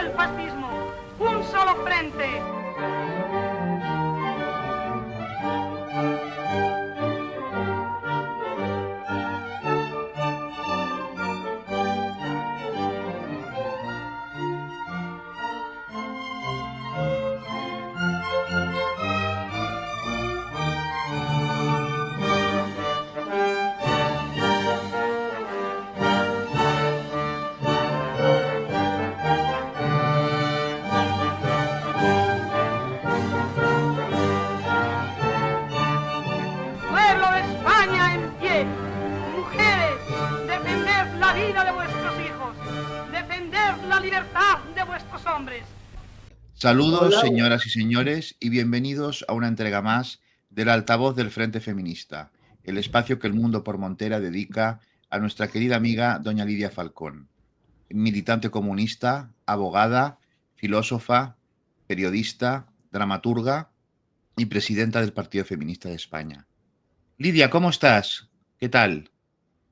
el fascismo. Un solo frente. Saludos, Hola. señoras y señores, y bienvenidos a una entrega más del Altavoz del Frente Feminista, el espacio que El Mundo por Montera dedica a nuestra querida amiga doña Lidia Falcón, militante comunista, abogada, filósofa, periodista, dramaturga y presidenta del Partido Feminista de España. Lidia, ¿cómo estás? ¿Qué tal?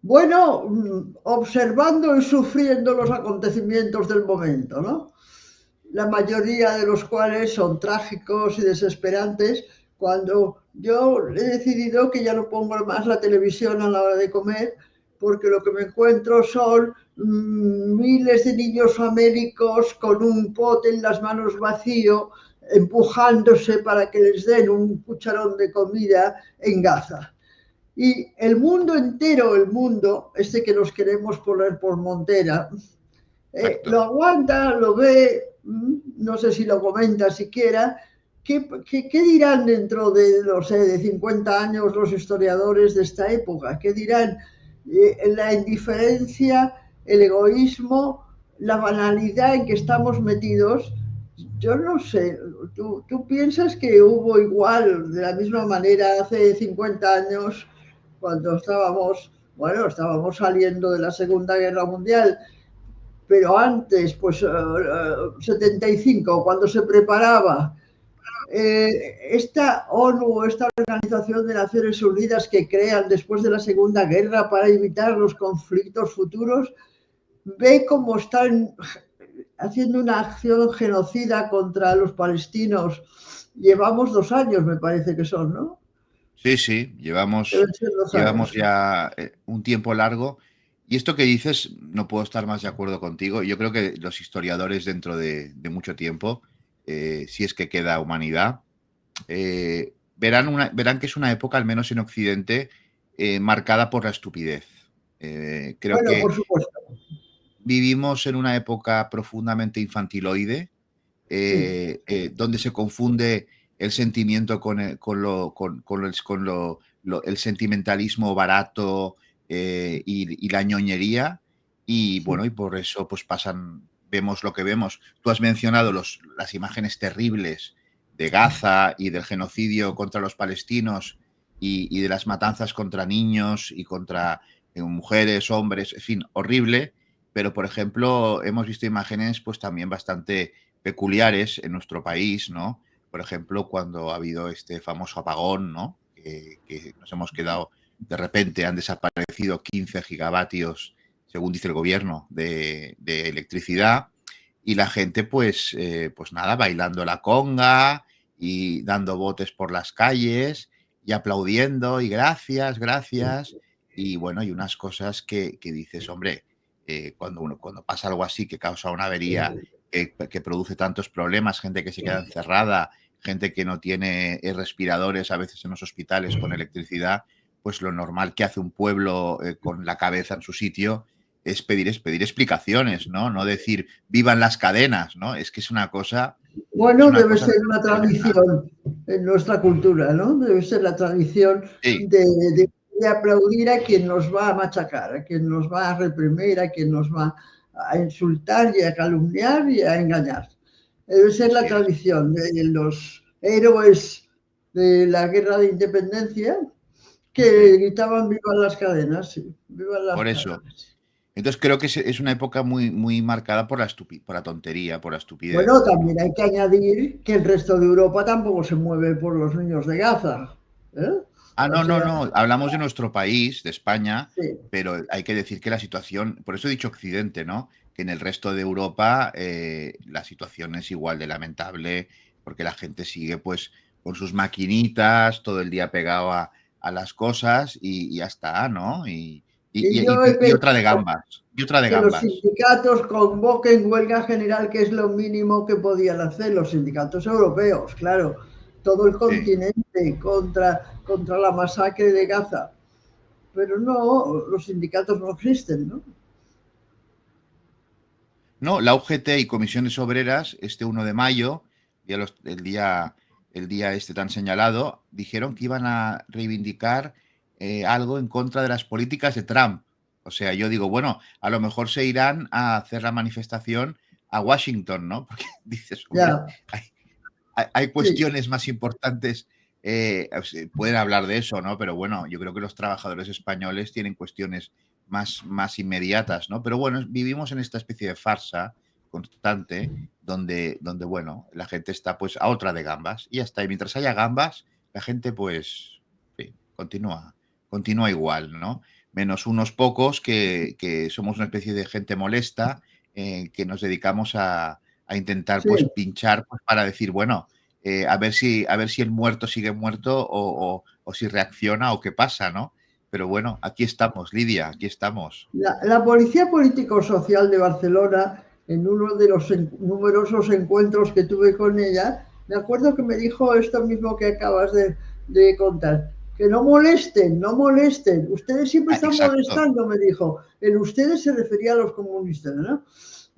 Bueno, observando y sufriendo los acontecimientos del momento, ¿no? La mayoría de los cuales son trágicos y desesperantes. Cuando yo he decidido que ya no pongo más la televisión a la hora de comer, porque lo que me encuentro son miles de niños famélicos con un pote en las manos vacío, empujándose para que les den un cucharón de comida en Gaza. Y el mundo entero, el mundo, este que nos queremos poner por montera, lo aguanta, lo ve, no sé si lo comenta siquiera. ¿Qué dirán dentro de, no sé, de 50 años los historiadores de esta época? ¿Qué dirán? La indiferencia, el egoísmo, la banalidad en que estamos metidos. Yo no sé, ¿tú piensas que hubo igual, de la misma manera, hace 50 años, cuando estábamos saliendo de la Segunda Guerra Mundial, pero antes, pues 75, cuando se preparaba esta ONU, esta Organización de Naciones Unidas que crean después de la Segunda Guerra para evitar los conflictos futuros, ve cómo están haciendo una acción genocida contra los palestinos. Llevamos 2 años, me parece que son, ¿no? Sí, llevamos Deben ser 2 años. ya un tiempo largo. Y esto que dices, no puedo estar más de acuerdo contigo. Yo creo que los historiadores dentro de mucho tiempo, si es que queda humanidad, verán que es una época, al menos en Occidente, marcada por la estupidez. Creo Bueno, que por supuesto. vivimos en una época profundamente infantiloide, Sí. donde se confunde el sentimiento con el sentimentalismo barato y la ñoñería. Y bueno, y por eso pues vemos lo que vemos. Tú has mencionado las imágenes terribles de Gaza y del genocidio contra los palestinos y de las matanzas contra niños y contra mujeres, hombres, en fin, horrible. Pero, por ejemplo, hemos visto imágenes pues también bastante peculiares en nuestro país, ¿no? Por ejemplo, cuando ha habido este famoso apagón, ¿no? Que nos hemos quedado, de repente han desaparecido 15 gigavatios, según dice el gobierno, de electricidad, y la gente, pues nada, bailando la conga y dando botes por las calles y aplaudiendo y gracias, gracias. Y bueno, hay unas cosas que dices, hombre, cuando pasa algo así que causa una avería que produce tantos problemas, gente que se queda encerrada, gente que no tiene respiradores a veces en los hospitales con electricidad, pues lo normal que hace un pueblo con la cabeza en su sitio es pedir explicaciones, ¿no? No decir vivan las cadenas, ¿no? Es que es una cosa... Bueno, debe ser una tradición en nuestra cultura, ¿no? Debe ser la tradición Sí, de aplaudir a quien nos va a machacar, a quien nos va a reprimir, a quien nos va a insultar y a calumniar y a engañar. Debe ser la así es. tradición de los héroes de la guerra de independencia que Sí, gritaban vivan las cadenas, sí, vivan las por eso. cadenas. Entonces creo que es una época muy marcada por por la tontería, por la Bueno, estupidez, ¿no? también hay que añadir que el resto de Europa tampoco se mueve por los niños de Gaza, ¿eh? Ah, O sea, no. Hablamos de nuestro país, de España, sí, pero hay que decir que la situación, por eso he dicho Occidente, ¿no? que en el resto de Europa la situación es igual de lamentable, porque la gente sigue pues con sus maquinitas todo el día pegado a las cosas y ya está, ¿no? Y yo he Y otra de pedido gambas, y otra de que los gambas. sindicatos convoquen huelga general, que es lo mínimo que podían hacer los sindicatos europeos, claro, todo el Sí. continente contra la masacre de Gaza. Pero no, los sindicatos no existen, ¿no? No, la UGT y Comisiones Obreras, este 1 de mayo, el día este tan señalado, dijeron que iban a reivindicar algo en contra de las políticas de Trump. O sea, yo digo, bueno, a lo mejor se irán a hacer la manifestación a Washington, ¿no? Porque dices, hombre, Ya, hay sí, cuestiones más importantes, o sea, pueden hablar de eso, ¿no? Pero bueno, yo creo que los trabajadores españoles tienen cuestiones más inmediatas, ¿no? Pero bueno, vivimos en esta especie de farsa constante donde, bueno, la gente está pues a otra de gambas y ya está. Y mientras haya gambas, la gente pues sí, continúa igual, ¿no? Menos unos pocos que somos una especie de gente molesta que nos dedicamos a intentar sí. pues pinchar pues, para decir, bueno, a ver si el muerto sigue muerto o si reacciona o qué pasa, ¿no? Pero bueno, aquí estamos, Lidia, aquí estamos. La Policía Político-Social de Barcelona, en uno de los numerosos encuentros que tuve con ella, me acuerdo que me dijo esto mismo que acabas de contar, que no molesten, no molesten, ustedes siempre Ah, están exacto. molestando, me dijo. El ustedes se refería a los comunistas, ¿no?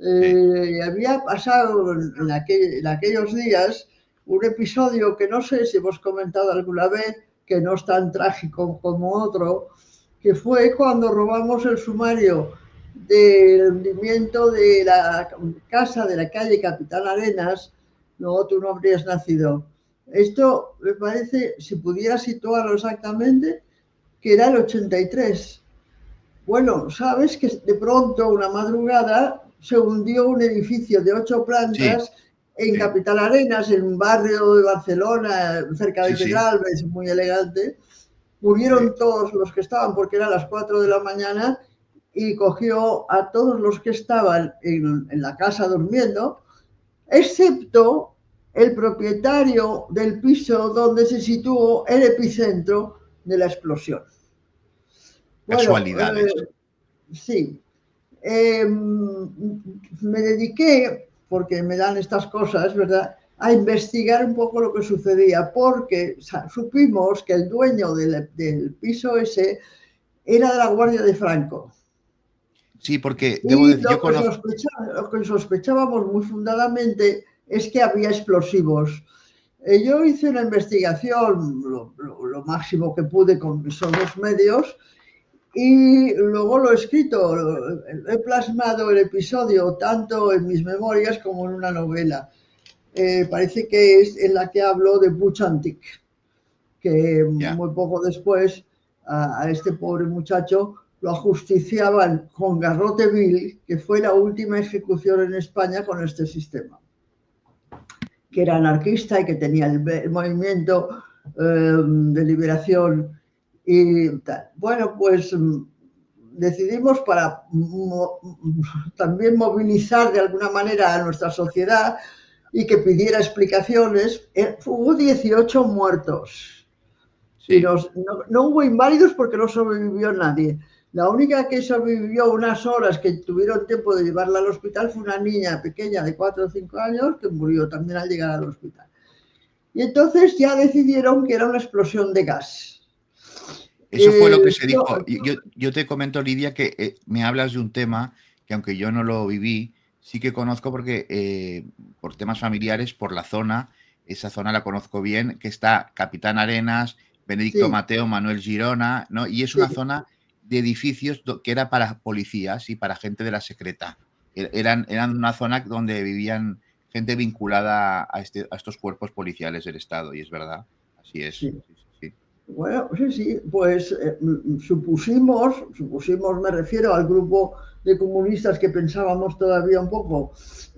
Sí, Había pasado en aquellos días un episodio que no sé si hemos comentado alguna vez, que no es tan trágico como otro, que fue cuando robamos el sumario del hundimiento de la casa de la calle Capitán Arenas. No, tú no habrías nacido. Esto me parece, si pudiera situarlo exactamente, que era el 83. Bueno, sabes que de pronto, una madrugada, se hundió un edificio de 8 sí, plantas en sí, Capital Arenas, en un barrio de Barcelona, cerca de sí, sí, Pedralbes, muy elegante. sí. Murieron todos los que estaban porque eran las 4 de la mañana y cogió a todos los que estaban en la casa durmiendo, excepto el propietario del piso donde se situó el epicentro de la explosión. Bueno, Casualidades. sí, me dediqué, porque me dan estas cosas, ¿verdad?, a investigar un poco lo que sucedía, porque supimos que el dueño del piso ese era de la Guardia de Franco. Sí, porque debo Y decir, yo conozco, lo que sospechábamos muy fundadamente es que había explosivos. Yo hice una investigación lo máximo que pude con mis otros medios y luego lo he escrito, he plasmado el episodio tanto en mis memorias como en una novela. Parece que es en la que hablo de Buchantik, que ya. muy poco después a este pobre muchacho lo ajusticiaban con garrote vil, que fue la última ejecución en España con este sistema, que era anarquista y que tenía el movimiento de liberación y tal. Bueno, pues decidimos para también movilizar de alguna manera a nuestra sociedad y que pidiera explicaciones. Hubo 18 muertos y Sí. no hubo inválidos porque no sobrevivió nadie. La única que sobrevivió unas horas que tuvieron tiempo de llevarla al hospital fue una niña pequeña de 4 o 5 años que murió también al llegar al hospital. Y entonces ya decidieron que era una explosión de gas. Eso fue lo que se Yo, dijo. Yo te comento, Lidia, que me hablas de un tema que aunque yo no lo viví, sí que conozco porque por temas familiares, por la zona, esa zona la conozco bien, que está Capitán Arenas, Benedicto sí, Mateo, Manuel Girona, ¿no? Y es una sí, zona de edificios que era para policías y para gente de la secreta. Eran una zona donde vivían gente vinculada a estos cuerpos policiales del Estado, y es verdad, así es. sí. Sí, sí, sí. Bueno, sí, sí, pues supusimos, me refiero al grupo de comunistas que pensábamos todavía un poco,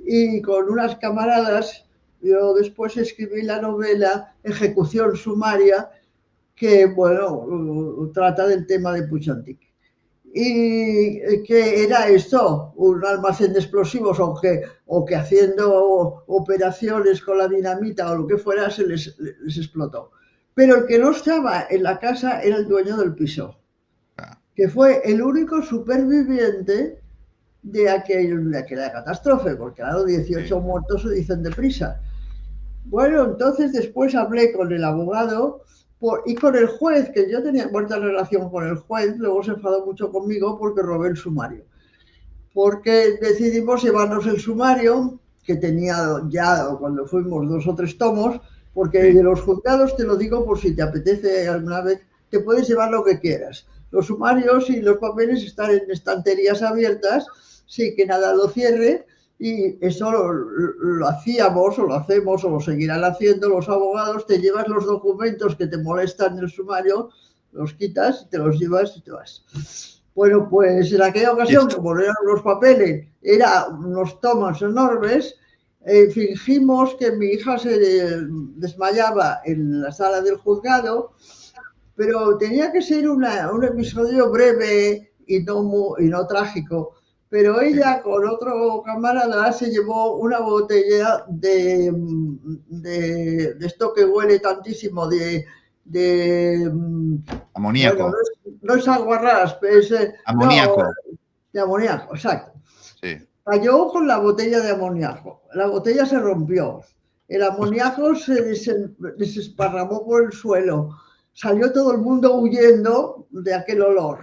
y con unas camaradas, yo después escribí la novela Ejecución Sumaria, que, bueno, trata del tema de Puchantik. y que era esto, un almacén de explosivos, o que haciendo operaciones con la dinamita o lo que fuera les explotó. Pero el que no estaba en la casa era el dueño del piso, que fue el único superviviente de aquella catástrofe, porque claro, 18 Sí. muertos se dicen deprisa. Bueno, entonces después hablé con el abogado y con el juez, que yo tenía buena relación con el juez, luego se enfadó mucho conmigo porque robé el sumario. Porque decidimos llevarnos el sumario, que tenía ya cuando fuimos 2 o 3 tomos, porque Sí. de los juzgados, te lo digo por si te apetece alguna vez, te puedes llevar lo que quieras. Los sumarios y los papeles están en estanterías abiertas, sin que nada lo cierre, y eso lo hacíamos o lo hacemos o lo seguirán haciendo los abogados. Te llevas los documentos que te molestan en el sumario, los quitas, te los llevas y te vas. Bueno, pues en aquella ocasión, Esto, como no eran unos papeles, eran unos tomos enormes, fingimos que mi hija se desmayaba en la sala del juzgado, pero tenía que ser un episodio breve y no trágico. Pero ella con otro camarada se llevó una botella de esto que huele tantísimo, de bueno, amoníaco. no es aguarrás, no, Amoníaco. de amoníaco, exacto. Sí. Cayó con la botella de amoníaco. La botella se rompió. El amoníaco se desesparramó por el suelo. Salió todo el mundo huyendo de aquel olor.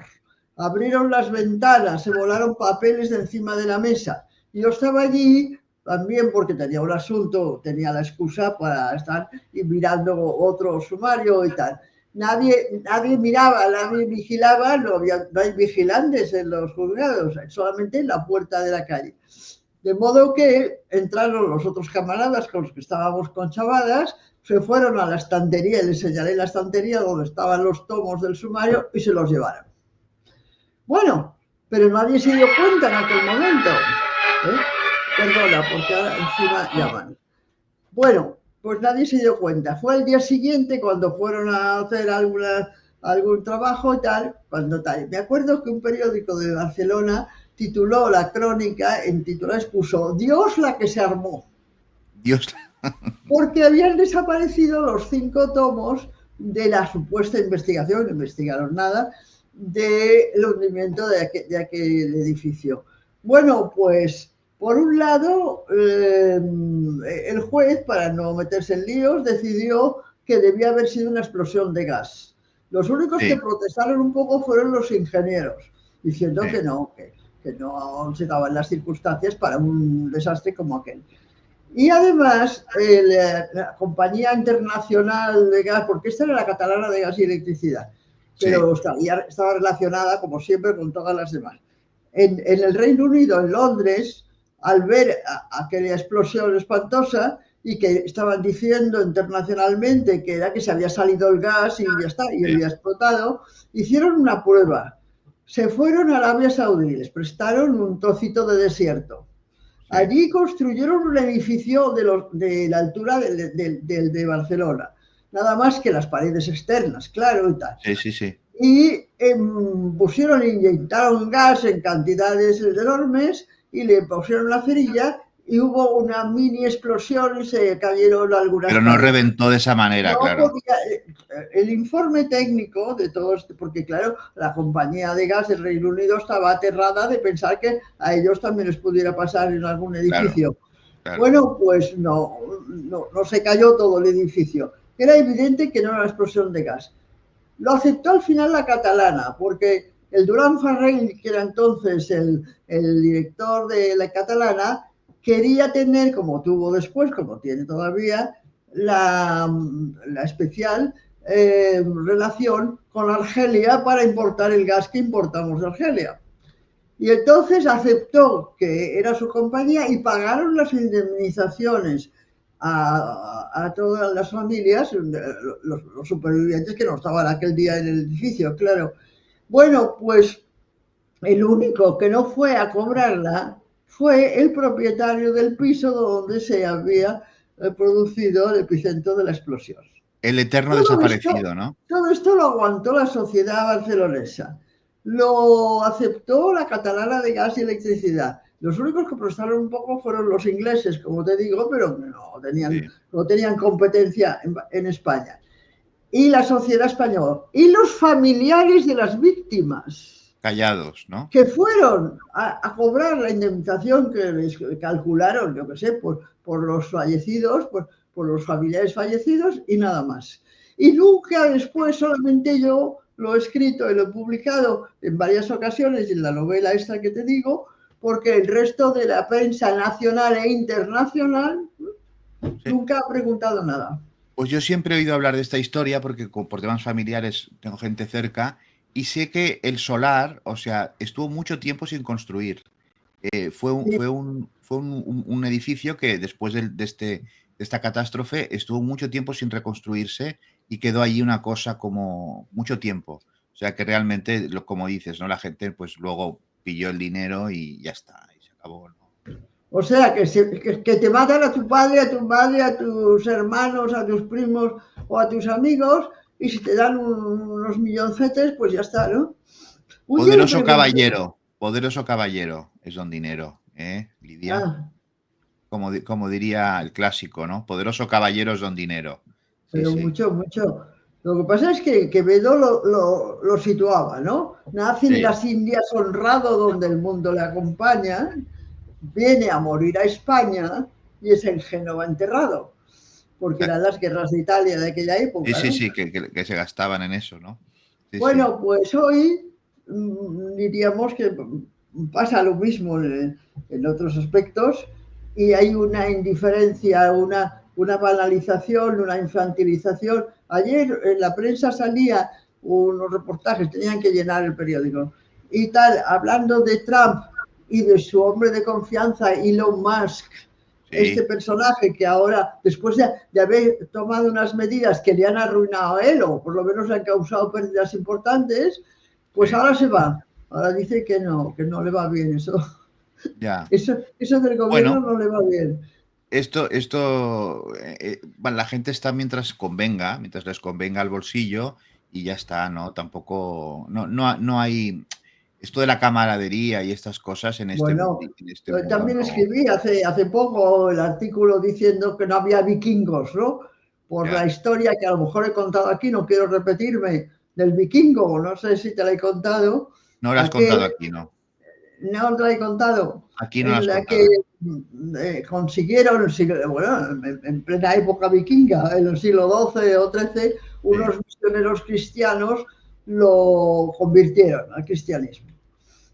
Abrieron las ventanas, se volaron papeles de encima de la mesa. Yo estaba allí también porque tenía un asunto, tenía la excusa para estar y mirando otro sumario y tal. Nadie miraba, nadie vigilaba, no hay vigilantes en los juzgados, solamente en la puerta de la calle. De modo que entraron los otros camaradas con los que estábamos conchavadas, se fueron a la estantería, les señalé la estantería donde estaban los tomos del sumario y se los llevaron. Bueno, pero nadie se dio cuenta en aquel momento. Perdona, porque ahora encima llaman. Bueno, pues nadie se dio cuenta. Fue el día siguiente cuando fueron a hacer algún trabajo y tal, cuando tal. Me acuerdo que un periódico de Barcelona tituló la crónica, en titulares puso Dios la que se armó, Dios. porque habían desaparecido los 5 tomos de la supuesta investigación, no investigaron nada, del hundimiento de aquel edificio. Bueno, pues por un lado, el juez, para no meterse en líos, decidió que debía haber sido una explosión de gas. Los únicos que Sí. protestaron un poco fueron los ingenieros, diciendo Sí. que no se daban las circunstancias para un desastre como aquel. Y además, la compañía internacional de gas, porque esta era la catalana de gas y electricidad, Sí. pero estaba relacionada, como siempre, con todas las demás. En el Reino Unido, en Londres, al ver aquella explosión espantosa y que estaban diciendo internacionalmente que era que se había salido el gas y ya está, y Sí. había explotado, hicieron una prueba. Se fueron a Arabia Saudí, les prestaron un trocito de desierto. Sí. Allí construyeron un edificio de la altura de Barcelona, nada más que las paredes externas, claro, y tal. Sí, sí, sí. Y inyectaron gas en cantidades enormes y le pusieron la cerilla y hubo una mini explosión y se cayeron algunas Pero no paredes. reventó de esa manera, No claro. podía, el informe técnico de todo esto, porque claro, la compañía de gas del Reino Unido estaba aterrada de pensar que a ellos también les pudiera pasar en algún Claro, edificio. claro. Bueno, pues no se cayó todo el edificio. Era evidente que no era una explosión de gas. Lo aceptó al final la catalana, porque el Duran Farrell, que era entonces el director de la catalana, quería tener, como tuvo después, como tiene todavía, la especial relación con Argelia para importar el gas que importamos de Argelia. Y entonces aceptó que era su compañía y pagaron las indemnizaciones a todas las familias, los supervivientes que no estaban aquel día en el edificio, claro. Bueno, pues el único que no fue a cobrarla fue el propietario del piso donde se había producido el epicentro de la explosión. El eterno Todo esto, desaparecido, ¿no? todo esto lo aguantó la sociedad barcelonesa. lo aceptó la catalana de gas y electricidad. Los únicos que protestaron un poco fueron los ingleses, como te digo, pero Sí. no tenían competencia en España. Y la sociedad española. Y los familiares de las víctimas, Callados, ¿no? que fueron a cobrar la indemnización que les calcularon, yo qué sé, por los fallecidos, por los familiares fallecidos y nada más. Y nunca después, solamente yo lo he escrito y lo he publicado en varias ocasiones en la novela esta que te digo, porque el resto de la prensa nacional e internacional Sí. nunca ha preguntado nada. Pues yo siempre he oído hablar de esta historia porque por temas familiares tengo gente cerca y sé que el solar, o sea, estuvo mucho tiempo sin construir. Sí. Fue un edificio que después de esta catástrofe estuvo mucho tiempo sin reconstruirse y quedó allí una cosa como mucho tiempo. O sea que realmente, como dices, ¿no? La gente pues luego pilló el dinero y ya está, y se acabó, ¿no? O sea, que te matan a tu padre, a tu madre, a tus hermanos, a tus primos o a tus amigos, y si te dan unos milloncetes, pues ya está, ¿no? Un día le pregunté, Poderoso caballero es don dinero, ¿eh, Lidia? ah, Como diría el clásico, ¿no? Poderoso caballero es don dinero. Sí, pero sí. mucho, mucho. Lo que pasa es que Quevedo lo situaba, ¿no? Nace en Sí, las Indias honrado donde el mundo le acompaña, viene a morir a España y es en Génova enterrado, porque eran las guerras de Italia de aquella sí, época, sí, ¿no? sí, que se gastaban en eso, ¿no? Sí, sí. Bueno, pues hoy diríamos que pasa lo mismo en otros aspectos y hay una indiferencia, una banalización, una infantilización. Ayer en la prensa salía unos reportajes, tenían que llenar el periódico y tal, hablando de Trump y de su hombre de confianza, Elon Musk, este Sí, personaje que ahora, después de haber tomado unas medidas que le han arruinado a él, o por lo menos le han causado pérdidas importantes, pues sí. ahora se va. Ahora dice que no le va bien eso. Ya. Eso del gobierno Bueno, no le va bien. bueno, la gente está mientras les convenga al bolsillo y ya está, ¿no? Tampoco, no hay esto de la camaradería y estas cosas Bueno, en este yo mundo, también no. escribí hace poco el artículo diciendo que no había vikingos, ¿no? Por la Ya. historia que a lo mejor he contado aquí, no quiero repetirme, del vikingo, no sé si te la he contado, No lo has aquel contado aquí, ¿no? no os lo he contado, Aquí no lo en has la que contado. consiguieron, bueno, en plena época vikinga, en el siglo XII o XIII, Sí, unos misioneros cristianos lo convirtieron al cristianismo.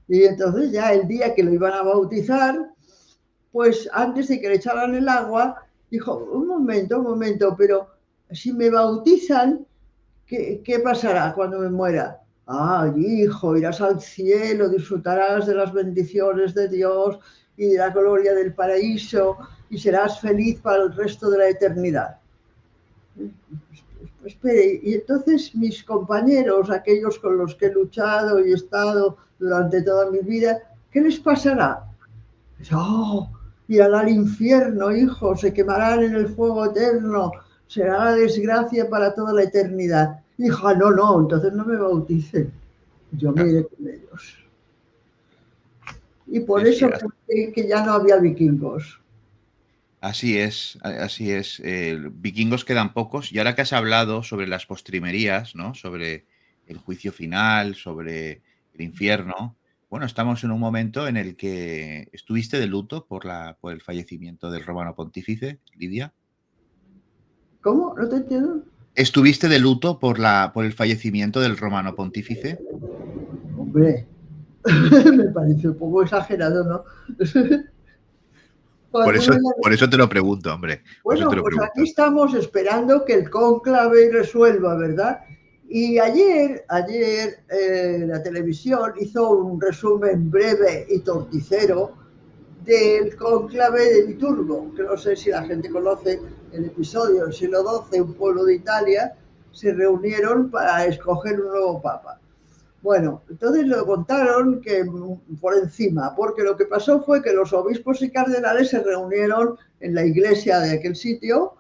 Y entonces ya el día que lo iban a bautizar, pues antes de que le echaran el agua, dijo, un momento, pero si me bautizan, ¿qué pasará cuando me muera? Ah, hijo, irás al cielo, disfrutarás de las bendiciones de Dios y de la gloria del paraíso y serás feliz para el resto de la eternidad. Espere, y entonces mis compañeros, aquellos con los que he luchado y he estado durante toda mi vida, ¿qué les pasará? Oh, irán al infierno, hijo, se quemarán en el fuego eterno, será la desgracia para toda la eternidad. Dijo, ah, no, no, entonces no me bauticen, yo me claro. iré con ellos. Y Sí, por sí, eso fue que ya no había vikingos. así es, así es. Vikingos quedan pocos. Y ahora que has hablado sobre las postrimerías, ¿no? Sobre el juicio final, sobre el infierno. Bueno, estamos en un momento en el que estuviste de luto por el fallecimiento del romano pontífice, Lidia. ¿Cómo? ¿No te entiendo? ¿Estuviste de luto por el fallecimiento del romano pontífice? Hombre, me parece un poco exagerado, ¿no? Cuando me la Por eso te lo pregunto, hombre. Por eso te Bueno, lo pues aquí pregunto. estamos esperando que el cónclave resuelva, ¿verdad? Y ayer la televisión hizo un resumen breve y torticero del cónclave de Viturgo, que no sé si la gente conoce el episodio. El siglo XII, un pueblo de Italia, se reunieron para escoger un nuevo papa. Bueno, entonces lo contaron que por encima, porque lo que pasó fue que los obispos y cardenales se reunieron en la iglesia de aquel sitio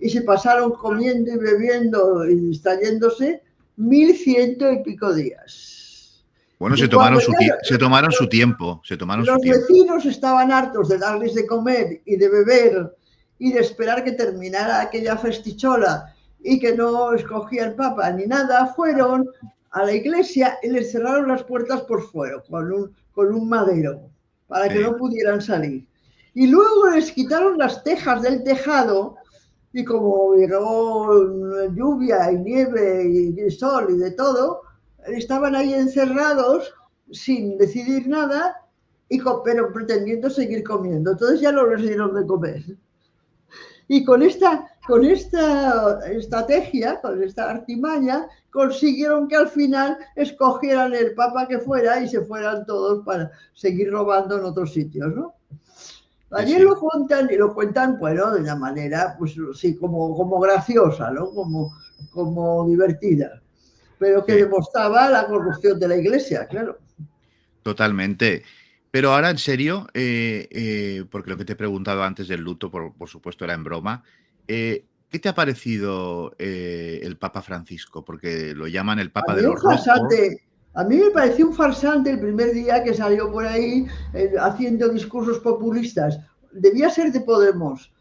y se pasaron comiendo y bebiendo y distrayéndose 1100 y pico días. Bueno, Y cuando ya se tomaron su tiempo, se tomaron su los tiempo. vecinos estaban hartos de darles de comer y de beber y de esperar que terminara aquella festichola y que no escogían papa ni nada, fueron a la iglesia y les cerraron las puertas por fuera con un madero para que Sí, no pudieran salir. Y luego les quitaron las tejas del tejado y como llegó lluvia y nieve y sol y de todo, estaban ahí encerrados sin decidir nada, pero pretendiendo seguir comiendo. Entonces ya no les dieron de comer. Y con esta estrategia, con esta artimaña, consiguieron que al final escogieran el papa que fuera y se fueran todos para seguir robando en otros sitios, ¿no? sí, Ayer sí. lo cuentan y lo cuentan, bueno, de una manera, pues sí, como graciosa, ¿no? Como divertida, pero que Sí. demostraba la corrupción de la iglesia, claro. Totalmente. Pero ahora, en serio, porque lo que te he preguntado antes del luto, por supuesto, era en broma. ¿Qué te ha parecido el Papa Francisco? Porque lo llaman el A Papa de mí un los rojos. farsante, a mí me pareció un farsante el primer día que salió por ahí haciendo discursos populistas. Debía ser de Podemos,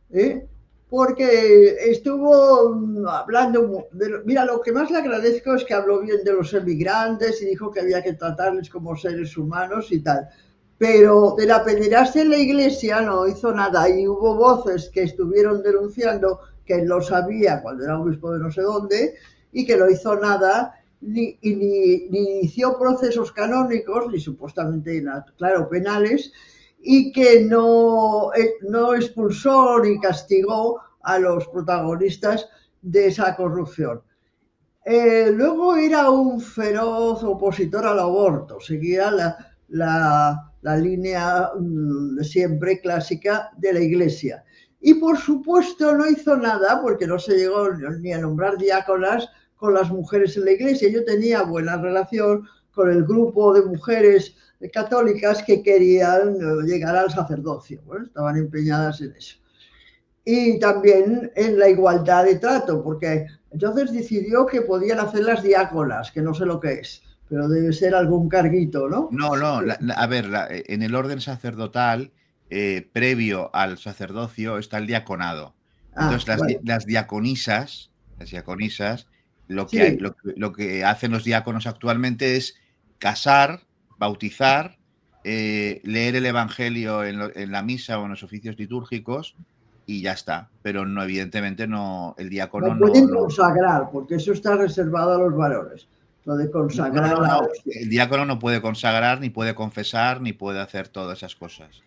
¿eh? Porque estuvo hablando, mira, lo que más le agradezco es que habló bien de los emigrantes y dijo que había que tratarles como seres humanos y tal. Pero de la pederastia en la iglesia no hizo nada y hubo voces que estuvieron denunciando que él lo sabía cuando era obispo de no sé dónde y que no hizo nada ni inició procesos canónicos, ni supuestamente, claro, penales, y que no expulsó ni castigó a los protagonistas de esa corrupción. Luego era un feroz opositor al aborto, seguía la línea de siempre clásica de la Iglesia. Y por supuesto no hizo nada porque no se llegó ni a nombrar diáconas con las mujeres en la Iglesia. Yo tenía buena relación con el grupo de mujeres católicas que querían llegar al sacerdocio. Bueno, estaban empeñadas en eso. Y también en la igualdad de trato, porque entonces decidió que podían hacer las diáconas, que no sé lo que es, pero debe ser algún carguito, ¿no? No, no, a ver, en el orden sacerdotal, previo al sacerdocio, está el diaconado. Ah, Entonces, bueno, las diaconisas, sí, lo que hacen los diáconos actualmente es casar, bautizar, leer el Evangelio en la misa o en los oficios litúrgicos y ya está. Pero no, evidentemente no, el diácono no pueden no. consagrar, porque eso está reservado a los varones, lo de No, no, consagrar no, la no. hostia. El diácono no puede consagrar, ni puede confesar, ni puede hacer todas esas cosas.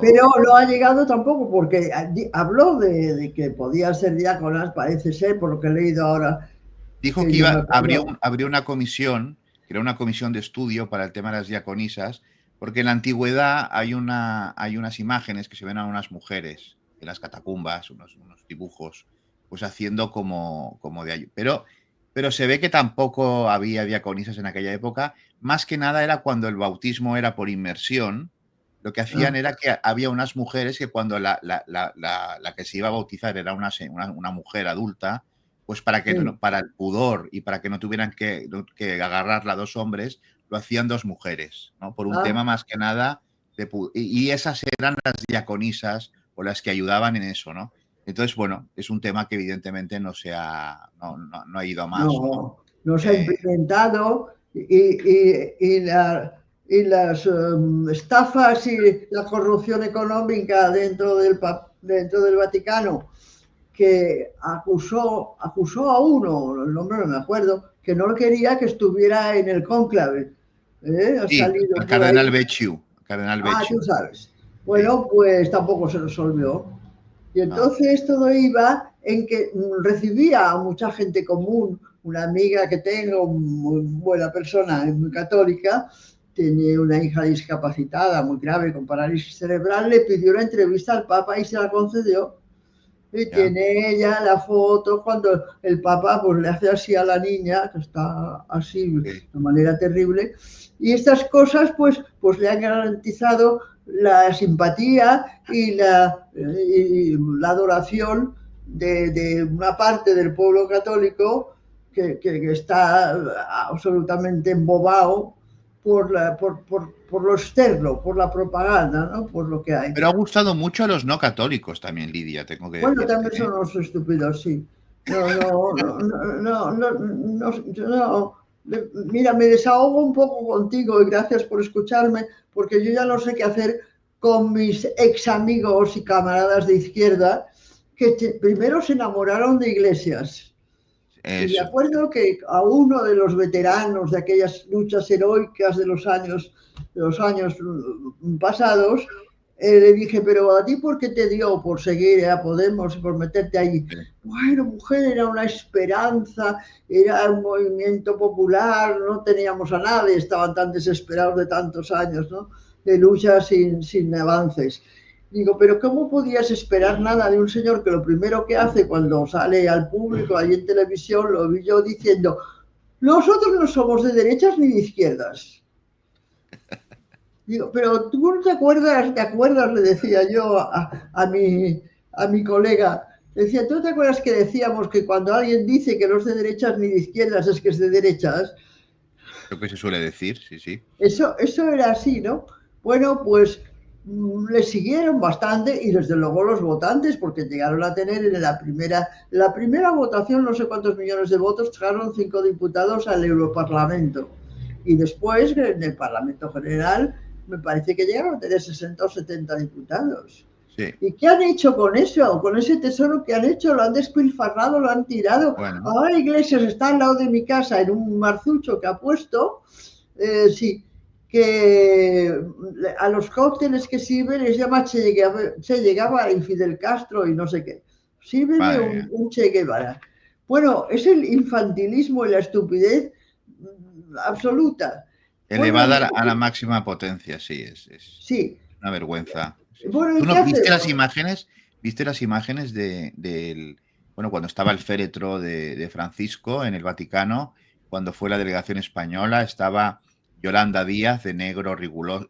Pero Eso. no ha llegado tampoco, porque habló de que podía ser diáconas, parece ser, por lo que he leído ahora, Dijo que que yo me abrió, acuerdo. abrió una comisión, que era una comisión de estudio para el tema de las diaconisas, porque en la antigüedad hay unas imágenes que se ven a unas mujeres en las catacumbas, unos dibujos, pues haciendo como de pero se ve que tampoco había diaconisas en aquella época. Más que nada era cuando el bautismo era por inmersión. Lo que hacían Ah, era que había unas mujeres que cuando la que se iba a bautizar era una mujer adulta, pues sí. para el pudor y para que no tuvieran que agarrarla a dos hombres, lo hacían dos mujeres, ¿no? Por un Ah, tema más que nada y esas eran las diaconisas o las que ayudaban en eso, ¿no? Entonces, bueno, es un tema que evidentemente no ha ido a más, ¿no? no, no se ha Eh, implementado y las estafas y la corrupción económica dentro del Vaticano, que acusó a uno, el nombre no me acuerdo, que no quería que estuviera en el cónclave. Ha sí, salido al por ahí. cardenal Becciu, al cardenal Ah, tú Becciu, sabes. sí, Bueno, pues tampoco se resolvió. Y no, entonces todo iba en que recibía a mucha gente común, una amiga que tengo, muy buena persona, es muy católica, tiene una hija discapacitada muy grave con parálisis cerebral, le pidió una entrevista al Papa y se la concedió. Y ya, tiene ella la foto cuando el Papa pues, le hace así a la niña, que está así sí, de manera terrible. Y estas cosas pues le han garantizado la simpatía y la adoración de una parte del pueblo católico que está absolutamente embobado por lo externo, por la propaganda, ¿no? Por lo que hay. Pero ha gustado mucho a los no católicos también, Lidia, tengo que Bueno, decirte, también ¿eh? son unos estúpidos, sí. No. Mira, me desahogo un poco contigo y gracias por escucharme, porque yo ya no sé qué hacer con mis ex amigos y camaradas de izquierda que primero se enamoraron de Iglesias. Y de Eso. acuerdo que a uno de los veteranos de aquellas luchas heroicas de los años pasados, le dije, pero a ti ¿por qué te dio por seguir a Podemos y por meterte allí? Sí. Bueno, mujer, era una esperanza, era un movimiento popular, no teníamos a nadie, estaban tan desesperados de tantos años, ¿no? De lucha sin avances. Digo, pero ¿cómo podías esperar nada de un señor que lo primero que hace cuando sale al público, ahí en televisión, lo vi yo diciendo, nosotros no somos de derechas ni de izquierdas? Digo, pero tú no te acuerdas, le decía yo a mi colega, decía, ¿tú te acuerdas que decíamos que cuando alguien dice que no es de derechas ni de izquierdas es que es de derechas? Lo que se suele decir, sí, sí. Eso era así, ¿no? Bueno, pues le siguieron bastante y desde luego los votantes, porque llegaron a tener en la primera votación no sé cuántos millones de votos, trajeron 5 diputados al Europarlamento. Y después en el Parlamento General me parece que llegaron a tener 60 o 70 diputados. Sí. ¿Y qué han hecho con eso? Con ese tesoro que han hecho, lo han despilfarrado, lo han tirado. Bueno, Ahora Iglesias está al lado de mi casa en un marzucho que ha puesto, sí, que a los cócteles que sirven les llama Che Guevara y Fidel Castro y no sé qué. Sírveme madre mía. un Che Guevara. Bueno, es el infantilismo y la estupidez absoluta. Bueno, Elevada a la máxima potencia, sí, es sí. una vergüenza. Sí, sí. Bueno, ¿Tú ¿y qué no viste las hacemos? imágenes? ¿Viste las imágenes del, bueno, cuando estaba el féretro de Francisco en el Vaticano, cuando fue la delegación española, estaba Yolanda Díaz de negro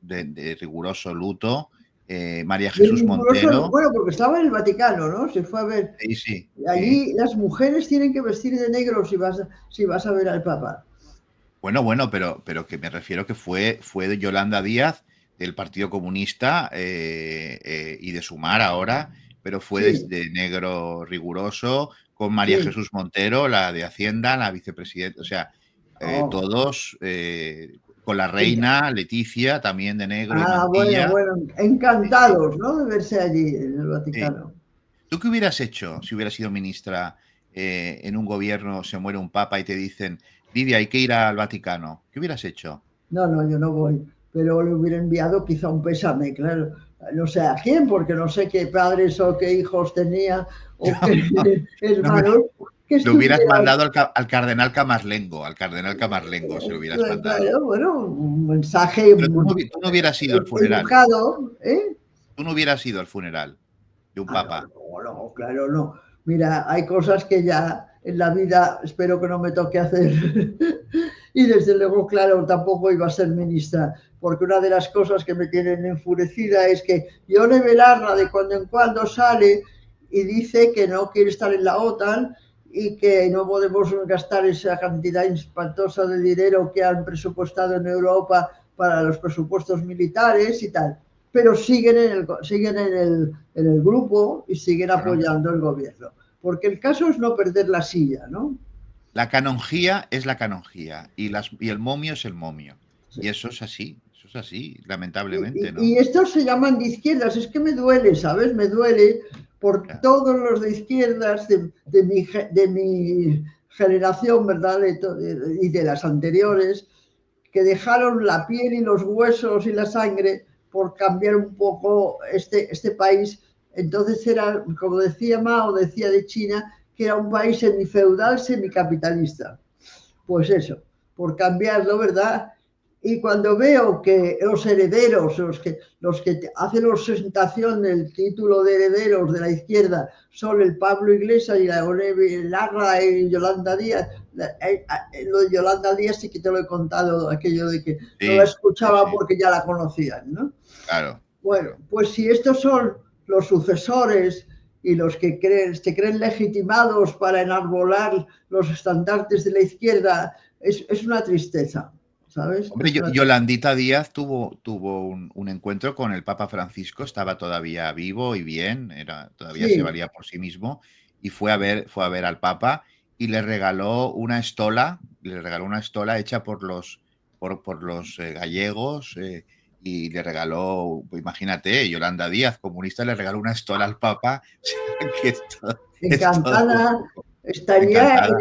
de riguroso luto, María Jesús Montero, Bueno, porque estaba en el Vaticano, ¿no? Se fue a ver. sí, sí, sí. Allí las mujeres tienen que vestir de negro si vas a ver al Papa. Bueno, pero que me refiero que fue de Yolanda Díaz, del Partido Comunista y de Sumar ahora, pero fue Sí, de negro riguroso, con María sí. Jesús Montero, la de Hacienda, la vicepresidenta, o sea, Oh. todos, con la reina Leticia, también de negro y mantilla. Bueno, Sí, sí, encantados, ¿no? De verse allí en el sí. Vaticano. ¿Tú qué hubieras hecho si hubieras sido ministra en un gobierno, se muere un papa y te dicen, Lidia, hay que ir al Vaticano? ¿Qué hubieras hecho? No, yo no voy, pero le hubiera enviado quizá un pésame, claro. No sé a quién, porque no sé qué padres o qué hijos tenía o qué No me- hermanos que Lo hubieras estuvieran. mandado al cardenal Camarlengo, se lo hubieras mandado. Claro, bueno, un mensaje Pero tú no hubieras ido al funeral. educado, ¿eh? Tú no hubieras ido al funeral de un papa. No, claro, no. Mira, hay cosas que ya en la vida espero que no me toque hacer. Y desde luego, claro, tampoco iba a ser ministra, porque una de las cosas que me tienen enfurecida es que Yone Belarra de cuando en cuando sale y dice que no quiere estar en la OTAN y que no podemos gastar esa cantidad espantosa de dinero que han presupuestado en Europa para los presupuestos militares y tal, pero siguen en el grupo y siguen Bueno, apoyando el gobierno. Porque el caso es no perder la silla, ¿no? la canonjía es la canonjía y el momio es el momio. Sí. Y eso es así, lamentablemente, Y ¿no? estos se llaman de izquierdas, es que me duele, ¿sabes? Me duele por Ya. todos los de izquierdas de mi generación, ¿verdad? Y de las anteriores, que dejaron la piel y los huesos y la sangre por cambiar un poco este país. Entonces era, como decía Mao, decía de China, que era un país semifeudal, semicapitalista. Pues eso, por cambiarlo, ¿verdad? Y cuando veo que los herederos, los que hacen la ostentación del título de herederos de la izquierda son el Pablo Iglesias y la Larra y Yolanda Díaz, lo de Yolanda Díaz sí que te lo he contado, aquello de que no la Sí, sí, escuchaba sí, porque ya la conocían, ¿no? claro, Bueno, claro. pues si estos son los sucesores y los que se creen legitimados para enarbolar los estandartes de la izquierda, es una tristeza. ¿sabes? Hombre, Yolandita Díaz tuvo un encuentro con el Papa Francisco, estaba todavía vivo y bien, todavía se Sí, valía por sí mismo, y fue a ver al Papa y le regaló una estola hecha por los gallegos, y le regaló, pues imagínate, Yolanda Díaz, comunista, le regaló una estola al Papa, que es todo encantada. Estaría encantada.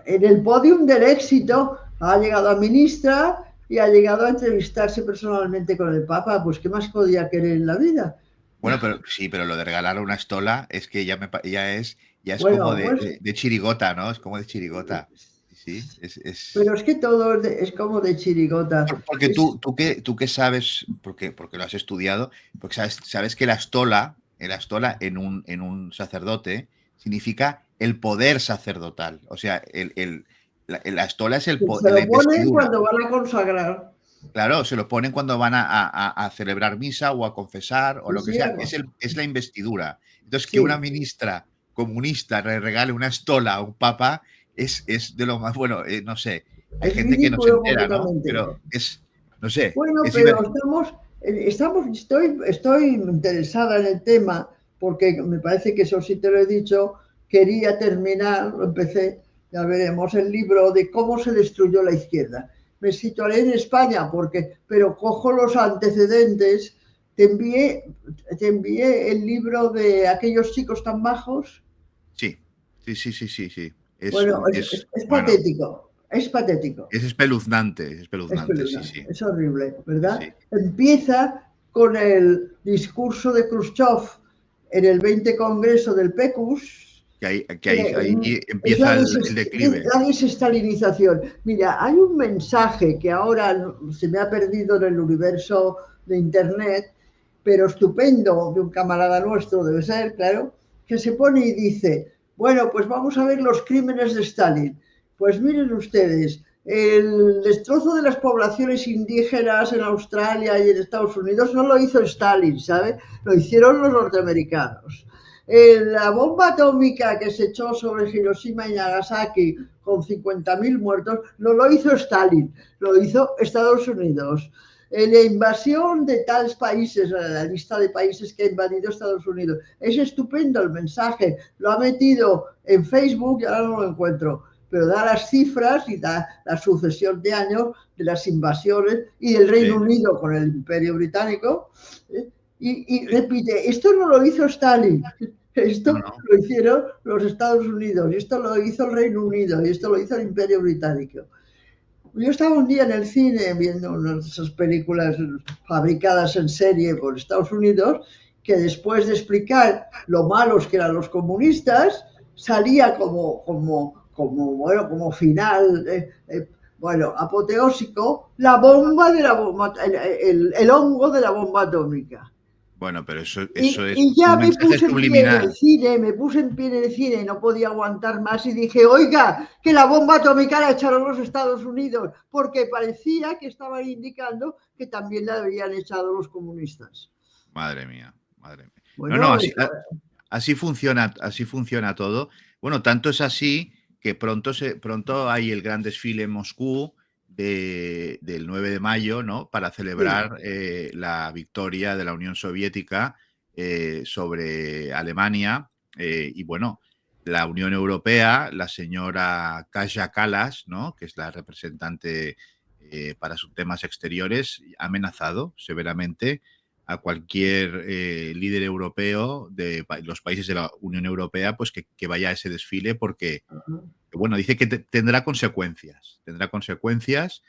en el podium del éxito. Ha llegado a ministra y ha llegado a entrevistarse personalmente con el Papa. Pues, ¿qué más podía querer en la vida? Bueno, pero sí, pero lo de regalar una estola es que ya es como Bueno, de, pues, de- de chirigota, ¿no? Es como de chirigota. Sí, sí, pero es que todo es como de chirigota. porque tú qué sabes, porque lo has estudiado, porque sabes que la estola en un sacerdote significa el poder sacerdotal. O sea, la estola es Se la lo ponen investidura. cuando van a consagrar. Claro, se lo ponen cuando van a celebrar misa o a confesar o Sí, lo que sí, sea. Es la investidura. Entonces, que una sí. ministra comunista le regale una estola a un papa es de lo más bueno. No sé, hay Es gente que no se ridículo entera, ¿no? completamente. Pero no sé, Bueno, es pero divertido. estoy interesada en el tema porque me parece que eso sí te lo he dicho. Quería terminar, lo empecé, ya veremos, el libro de cómo se destruyó la izquierda. Me situaré en España pero cojo los antecedentes. Te envié, te envié el libro de aquellos chicos tan bajos. Sí, sí, sí, sí, sí, sí. Bueno, es Bueno, patético, es patético. es Es espeluznante, sí, peluda, sí, es horrible, sí, ¿verdad? sí. Empieza con el discurso de Khrushchev en el 20 Congreso del PECUS, Que ahí es empieza el declive. la desestalinización. Mira, hay un mensaje que ahora se me ha perdido en el universo de Internet, pero estupendo, de un camarada nuestro, debe ser, claro, que se pone y dice, bueno, pues vamos a ver los crímenes de Stalin. Pues miren ustedes, el destrozo de las poblaciones indígenas en Australia y en Estados Unidos no lo hizo Stalin, ¿sabe? Lo hicieron los norteamericanos. La bomba atómica que se echó sobre Hiroshima y Nagasaki con 50.000 muertos no lo hizo Stalin, lo hizo Estados Unidos. La invasión de tales países, la lista de países que ha invadido Estados Unidos. Es estupendo el mensaje, lo ha metido en Facebook y ahora no lo encuentro, pero da las cifras y da la sucesión de años de las invasiones y del Reino Sí, Unido con el Imperio Británico. ¿eh? Y sí. repite, esto no lo hizo Stalin, No, esto no. lo hicieron los Estados Unidos, y esto lo hizo el Reino Unido, y esto lo hizo el Imperio Británico. Yo estaba un día en el cine viendo una de esas películas fabricadas en serie por Estados Unidos, que después de explicar lo malos que eran los comunistas, salía como final, bueno, apoteósico, la bomba de la bomba, el hongo de la bomba atómica. Bueno, pero eso es Y ya un me mensaje puse en pie en el subliminal. cine, me puse en pie en el cine y no podía aguantar más y dije, oiga, que la bomba atómica la echaron los Estados Unidos, porque parecía que estaban indicando que también la habían echado los comunistas. Madre mía, madre mía. No, no, Bueno, así funciona todo. Bueno, tanto es así que pronto hay el gran desfile en Moscú del 9 de mayo, ¿no? Para sí, celebrar la victoria de la Unión Soviética sobre Alemania. Y bueno, la Unión Europea, la señora Kaja Kallas, ¿no? Que es la representante para sus temas exteriores, ha amenazado severamente a cualquier líder europeo de los países de la Unión Europea, pues que vaya a ese desfile porque, bueno, dice que tendrá consecuencias,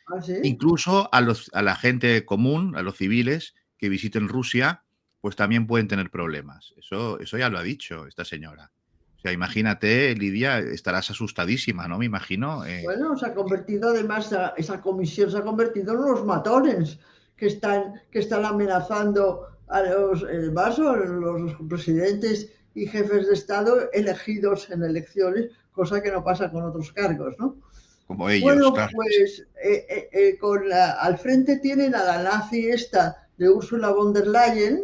¿ah, sí? incluso a la gente común, a los civiles que visiten Rusia, pues también pueden tener problemas. Eso ya lo ha dicho esta señora. O sea, imagínate, Lidia, estarás asustadísima, ¿no? Me imagino. Bueno, se ha convertido además, esa comisión se ha convertido en unos matones que están amenazando a los presidentes y jefes de Estado elegidos en elecciones, cosa que no pasa con otros cargos, ¿no? Como ellos, Bueno, claro. pues al frente tienen a la nazi esta de Ursula von der Leyen,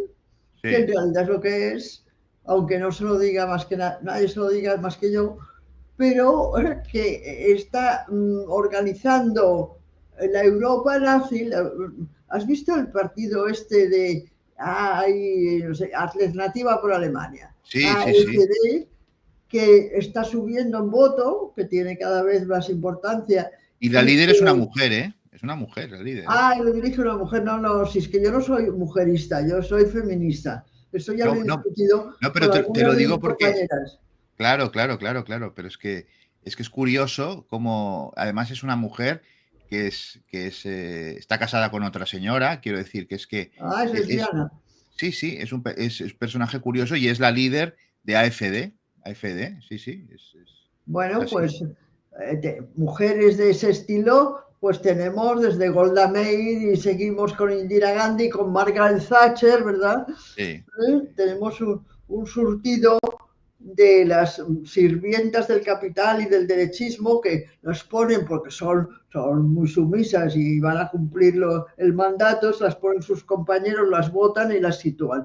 que en Sí. realidad es lo que es, aunque no se lo diga más que nadie se lo diga más que yo, pero que está organizando en la Europa nazi, ¿has visto el partido este de no sé, Alternativa por Alemania? Sí, sí, sí. AfD, que está subiendo en voto, que tiene cada vez más importancia. Y la Y líder es una que, mujer, ¿eh? Es una mujer, la líder, ¿eh? lo dirige una mujer. No, no, si es que yo no soy mujerista, yo soy feminista. Esto ya lo No, he no, discutido no, pero con te algunas lo de digo mis porque, compañeras. claro, claro, claro, claro, pero es que es curioso como además es una mujer que está casada con otra señora, quiero decir que es que Es es, lesbiana. sí, sí, es un personaje curioso y es la líder de AfD, sí, sí, es Bueno, así. pues mujeres de ese estilo, pues tenemos desde Golda Meir y seguimos con Indira Gandhi, con Margaret Thatcher, ¿verdad? Sí, sí, Tenemos un surtido de las sirvientas del capital y del derechismo que las ponen porque son muy sumisas y van a cumplir el mandato, las ponen sus compañeros, las votan y las sitúan.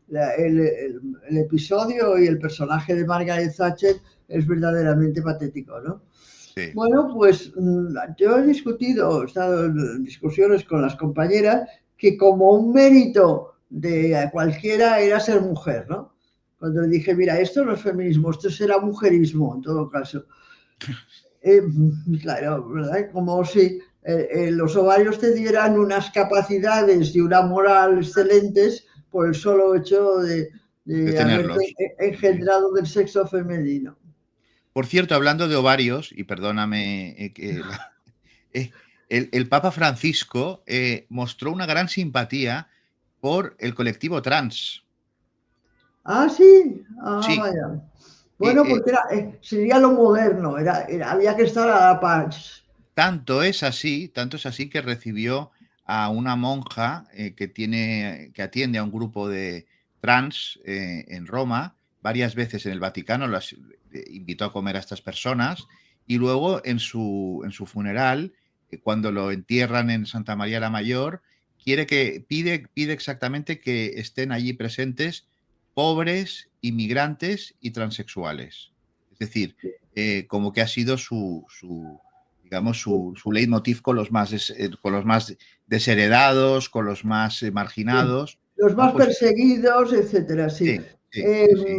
El episodio y el personaje de Margaret Thatcher es verdaderamente patético, ¿no? sí. Bueno, pues yo he estado en discusiones con las compañeras que como un mérito de cualquiera era ser mujer, ¿no? Cuando le dije, mira, esto no es feminismo, esto será mujerismo en todo caso. Eh, claro, ¿verdad? Como si los ovarios te dieran unas capacidades y una moral excelentes por el solo hecho De de haberte tenerlos. Sí, sí. engendrado del sexo femenino. Por cierto, hablando de ovarios, y perdóname eh, el Papa Francisco mostró una gran simpatía por el colectivo trans. Sí, Sí, vaya. eh, Bueno, eh, porque sería lo moderno, había que estar a la par. tanto es así que recibió a una monja que atiende a un grupo de trans en Roma, varias veces en el Vaticano, las invitó a comer a estas personas y luego en su funeral, cuando lo entierran en Santa María la Mayor, pide exactamente que estén allí presentes pobres, inmigrantes y transexuales. Es decir, como que ha sido digamos, su leitmotiv con los más desheredados, con los más marginados, Los ¿no? más Pues perseguidos, etcétera, sí. sí, sí, sí, sí,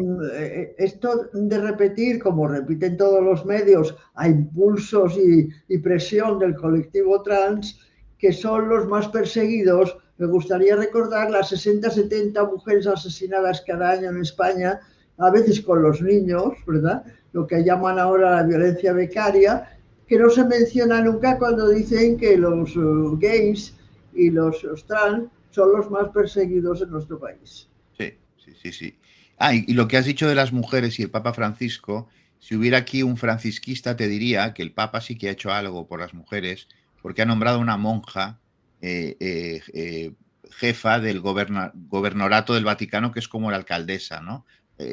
Esto de repetir, como repiten todos los medios, a impulsos y presión del colectivo trans, que son los más perseguidos. Me gustaría recordar las 60-70 mujeres asesinadas cada año en España, a veces con los niños, ¿verdad? Lo que llaman ahora la violencia becaria, que no se menciona nunca cuando dicen que los gays y los trans son los más perseguidos en nuestro país. sí, sí, sí, sí. Y lo que has dicho de las mujeres y el Papa Francisco, si hubiera aquí un francisquista te diría que el Papa sí que ha hecho algo por las mujeres, porque ha nombrado una monja jefa del gobernorato del Vaticano, que es como la alcaldesa, ¿no?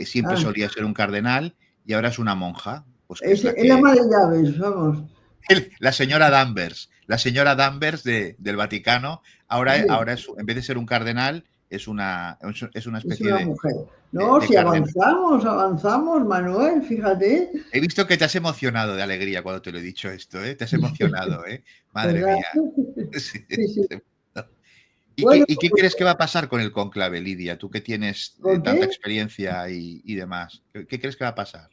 Siempre Ah, solía ser un cardenal y ahora es una monja, pues que es la el que ama de llaves, vamos. La señora Danvers del Vaticano, Sí, en vez de ser un cardenal, es una es especie una mujer. No, de si cardenal. avanzamos, Manuel, fíjate, He visto que te has emocionado de alegría cuando te lo he dicho esto, ¿eh? Te has emocionado, ¿eh? Madre ¿verdad? mía. Sí, Sí, sí. ¿Y Bueno, qué crees que va a pasar con el cónclave, Lidia? Tú que tienes ¿con tanta qué? experiencia y demás. ¿Qué crees que va a pasar?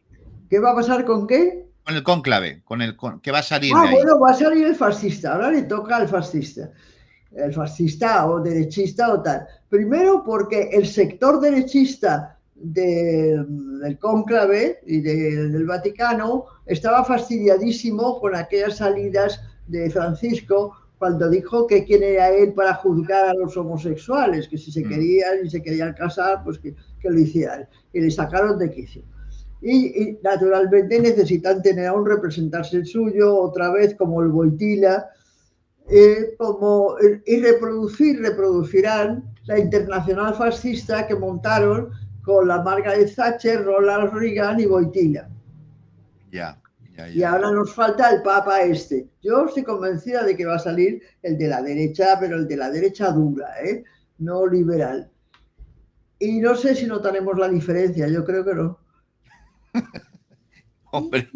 ¿Qué va a pasar con qué? Con el cónclave, ¿qué va a salir de ahí? Bueno, va a salir el fascista, ahora le toca al fascista. El fascista o derechista o tal. Primero porque el sector derechista del cónclave y del Vaticano estaba fastidiadísimo con aquellas salidas de Francisco cuando dijo que quién era él para juzgar a los homosexuales, que si se Mm, querían y se querían casar, pues que lo hicieran. Y le sacaron de quicio. Y naturalmente necesitan tener a un representante suyo, otra vez como el Boitila, reproducirán la internacional fascista que montaron con la Margaret Thatcher, Ronald Reagan y Boitila. ya, ya, Y ya, ahora ya. nos falta el Papa este. Yo estoy convencida de que va a salir el de la derecha, pero el de la derecha dura, no liberal. Y no sé si notaremos la diferencia, yo creo que no. Hombre,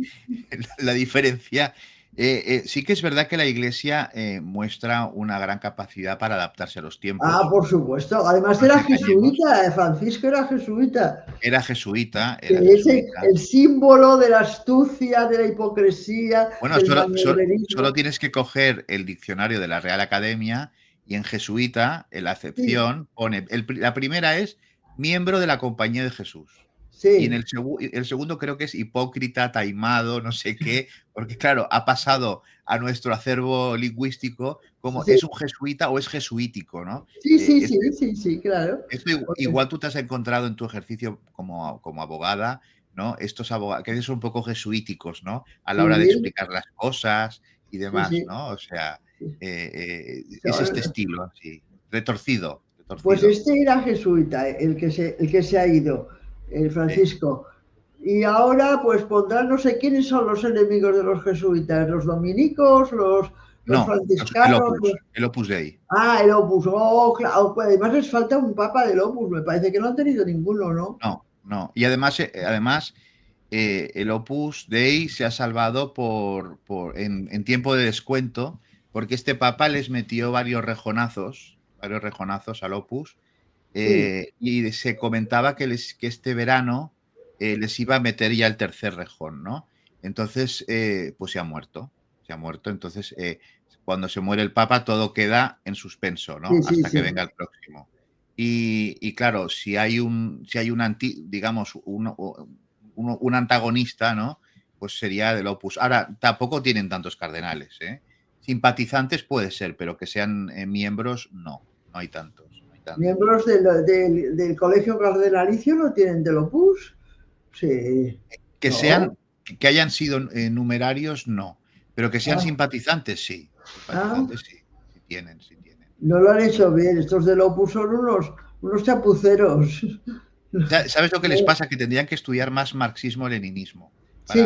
la diferencia. Sí que es verdad que la Iglesia muestra una gran capacidad para adaptarse a los Ah, tiempos. por supuesto. Además No nos era engañemos. jesuita, Francisco era jesuita. Era jesuita, Que era es jesuita. el símbolo de la astucia, de la hipocresía, Bueno, del solo maniobrerismo. tienes que coger el diccionario de la Real Academia y en jesuita, en la Sí, acepción, pone, la primera es miembro de la Compañía de Jesús. Y en sí, el segundo creo que es hipócrita, taimado, no sé qué, porque claro, ha pasado a nuestro acervo lingüístico como sí, es un jesuita o es jesuítico, ¿no? sí, sí, Este, sí, sí, sí, claro. esto Porque- igual tú te has encontrado en tu ejercicio como abogada, ¿no? Estos abogados que a veces son un poco jesuíticos, ¿no? A la hora de sí, explicar las cosas y sí, demás, sí. ¿no? O sea, Sí. es este Son- estilo así, retorcido, Pues retorcido. este era jesuita, el que se ha ido, el Sí. Francisco. Y ahora pues pondrán, no sé quiénes son los enemigos de los jesuitas, los dominicos, los No, el franciscanos. Opus, el Opus Dei. Ah, el Opus. Oh, claro. Pues además les falta un papa del Opus. Me parece que no han tenido ninguno, ¿no? No, no. Y además el Opus Dei se ha salvado en tiempo de descuento, porque este papa les metió varios rejonazos al Opus. Sí. Y se comentaba que este verano les iba a meter ya el tercer rejón, ¿no? Entonces, pues se ha muerto. Entonces, cuando se muere el Papa, todo queda en suspenso, Sí, ¿no? sí, Hasta que sí. venga el próximo. Y claro, digamos, un antagonista, ¿no? Pues sería del Opus. Ahora, tampoco tienen tantos cardenales, ¿eh? Simpatizantes puede ser, pero que sean miembros, no, no hay tantos, no hay tantos. Miembros del colegio cardenalicio no tienen del Opus. Sí. Que No. sean, que hayan sido numerarios, no. Pero que sean Ah, simpatizantes, sí. ah, Simpatizantes, sí. Sí tienen, sí tienen. no lo han hecho bien. Estos del Opus son unos chapuceros. ¿Sabes lo que les pasa? Que tendrían que estudiar más marxismo-leninismo. Sí.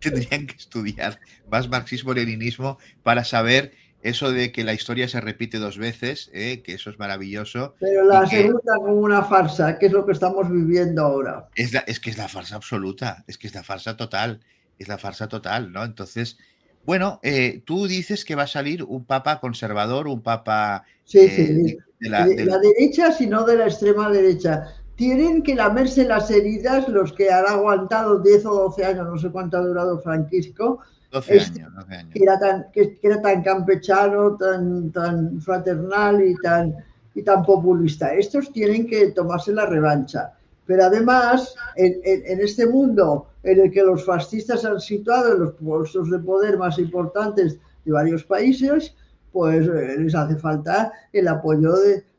Tendrían que estudiar más marxismo-leninismo para saber eso de que la historia se repite dos veces, que eso es maravilloso Pero y la que segunda como una farsa, que es lo que estamos viviendo ahora. es que es la farsa absoluta, es que es la farsa total, es la farsa total, ¿no? Entonces, bueno, tú dices que va a salir un papa conservador, un papa Sí, sí, de de la derecha, sino de la extrema derecha. Tienen que lamerse las heridas los que han aguantado 10 o 12 años, no sé cuánto ha durado Francisco, 12 este, años, 12 que años. era tan campechano, tan fraternal y tan populista. Estos tienen que tomarse la revancha. Pero además, en este mundo en el que los fascistas han situado en los puestos de poder más importantes de varios países, pues les hace falta el apoyo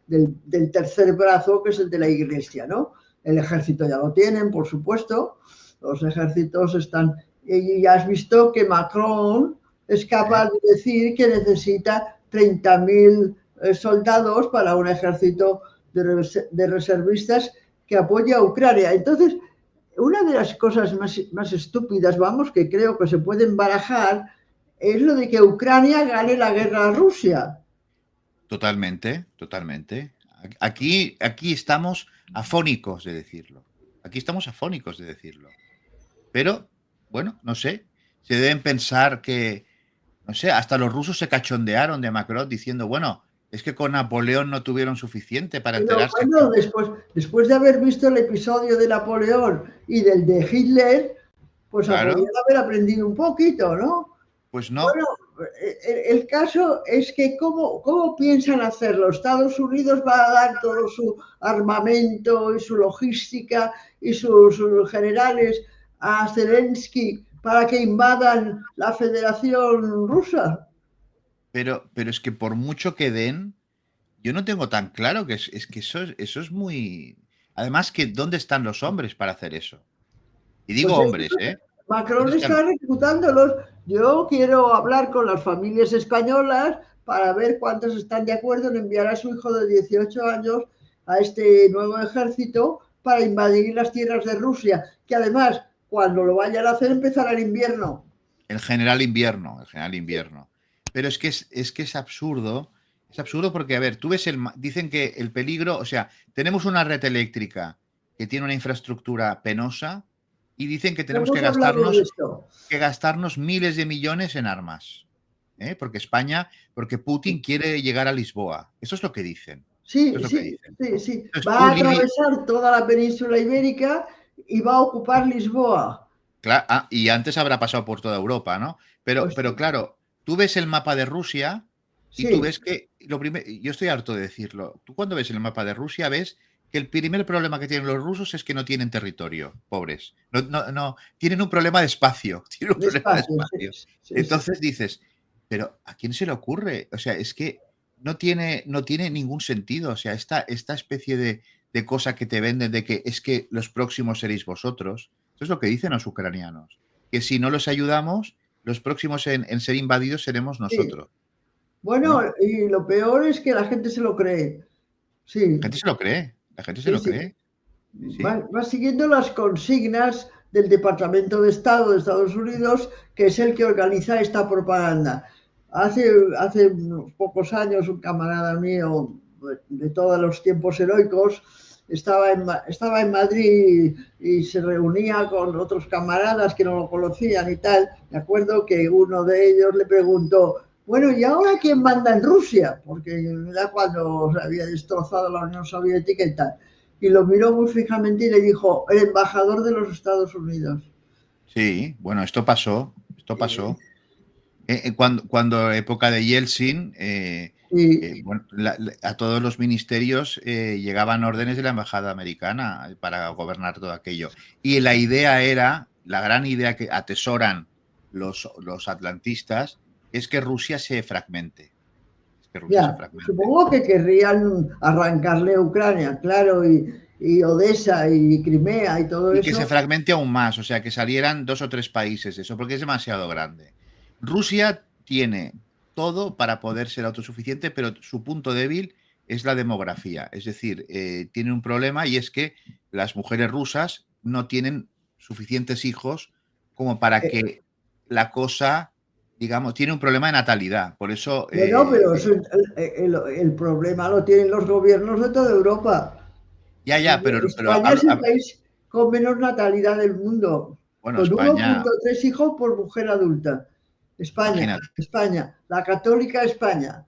del tercer brazo, que es el de la Iglesia, ¿no? El ejército ya lo tienen, por supuesto, los ejércitos están. Y ya has visto que Macron es capaz ¿Eh? de decir que necesita 30.000 soldados para un ejército de reservistas que apoye a Ucrania. Entonces, una de las cosas más estúpidas, vamos, que creo que se pueden barajar, es lo de que Ucrania gane la guerra a Rusia. Totalmente, totalmente. Aquí estamos afónicos de decirlo. Aquí estamos afónicos de decirlo. Pero, bueno, no sé, se deben pensar que, no sé, hasta los rusos se cachondearon de Macron diciendo, bueno, es que con Napoleón no tuvieron suficiente para Pero enterarse bueno, que, después de haber visto el episodio de Napoleón y del de Hitler, pues podrían claro, haber aprendido un poquito, ¿no? pues no. Bueno, el caso es que ¿cómo piensan hacerlo? Estados Unidos va a dar todo su armamento y su logística y sus generales a Zelensky para que invadan la Federación Rusa. Pero es que por mucho que den, yo no tengo tan claro que es que eso es muy. Además, que ¿dónde están los hombres para hacer eso? Y digo Pues hombres, ¿eh? ¿Dónde Macron están? está reclutándolos. Yo quiero hablar con las familias españolas para ver cuántos están de acuerdo en enviar a su hijo de 18 años a este nuevo ejército para invadir las tierras de Rusia, que además, cuando lo vayan a hacer, empezará el invierno. El general invierno, el general invierno. Pero es que es absurdo porque, a ver, tú ves dicen que el peligro, o sea, tenemos una red eléctrica que tiene una infraestructura penosa, y dicen que tenemos Hemos hablado de esto. que gastarnos miles de millones en armas. Porque Putin quiere llegar a Lisboa. Eso es lo que dicen. Eso Sí, es lo que sí, dicen. sí, sí. Entonces, Va tú, a Lili, atravesar toda la península ibérica y va a ocupar Lisboa. y antes habrá pasado por toda Europa, ¿no? Pues Pero claro, tú ves el mapa de Rusia y tú sí, ves que yo estoy harto de decirlo. Tú cuando ves el mapa de Rusia ves que el primer problema que tienen los rusos es que no tienen territorio, pobres. No, tienen un problema de espacio. Tienen un problema de despacio, sí, espacio. sí, sí. Entonces dices, pero ¿a quién se le ocurre? O sea, es que no tiene ningún sentido. O sea, esta especie de cosa que te venden de que es que los próximos seréis vosotros. Eso es lo que dicen los ucranianos. Que si no los ayudamos, los próximos en ser invadidos seremos Sí. nosotros. Bueno, ¿No? y lo peor es que la gente se lo cree. La Sí, gente se lo cree. La gente se sí, lo sí. cree. Sí, sí. Va siguiendo las consignas del Departamento de Estado de Estados Unidos, que es el que organiza esta propaganda. Hace unos pocos años, un camarada mío de todos los tiempos heroicos estaba en Madrid y se reunía con otros camaradas que no lo conocían y tal. Me acuerdo que uno de ellos le preguntó, bueno, ¿y ahora quién manda en Rusia? Porque era cuando se había destrozado la Unión Soviética y tal. Y lo miró muy fijamente y le dijo, el embajador de los Estados Unidos. Sí, bueno, esto pasó. Esto Y, pasó. Cuando época de Yeltsin, y bueno, a todos los ministerios llegaban órdenes de la embajada americana para gobernar todo aquello. Y la gran idea que atesoran los atlantistas es que Rusia se fragmente. Es que Rusia se ya, fragmente. supongo que querrían arrancarle a Ucrania, claro, y Odessa y Crimea y todo Y que se eso. fragmente aún más, o sea, que salieran 2 o 3 países de eso, porque es demasiado grande. Rusia tiene todo para poder ser autosuficiente, pero su punto débil es la demografía. Es decir, tiene un problema y es que las mujeres rusas no tienen suficientes hijos como para Eh, que la cosa, digamos, tiene un problema de natalidad. Por eso, bueno, pero eso, el problema lo tienen los gobiernos de toda Europa. ya, pero España es el país con menos natalidad del mundo, bueno, con España, 1,3 hijos por mujer adulta. España, imagínate, España, la católica España.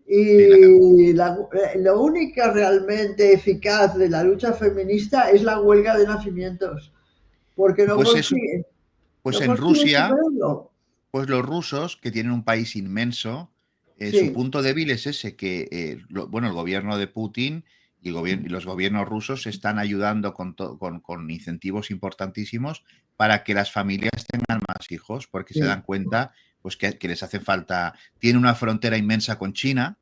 sí, Y lo única realmente eficaz de la lucha feminista es la huelga de nacimientos, porque pues eso, pues no en consiguen Rusia. superarlo. Pues los rusos, que tienen un país inmenso, su Sí, punto débil es ese, que bueno, el gobierno de Putin y los gobiernos rusos están ayudando con incentivos importantísimos para que las familias tengan más hijos, porque se dan sí, cuenta pues, que les hace falta. Tiene una frontera inmensa con China,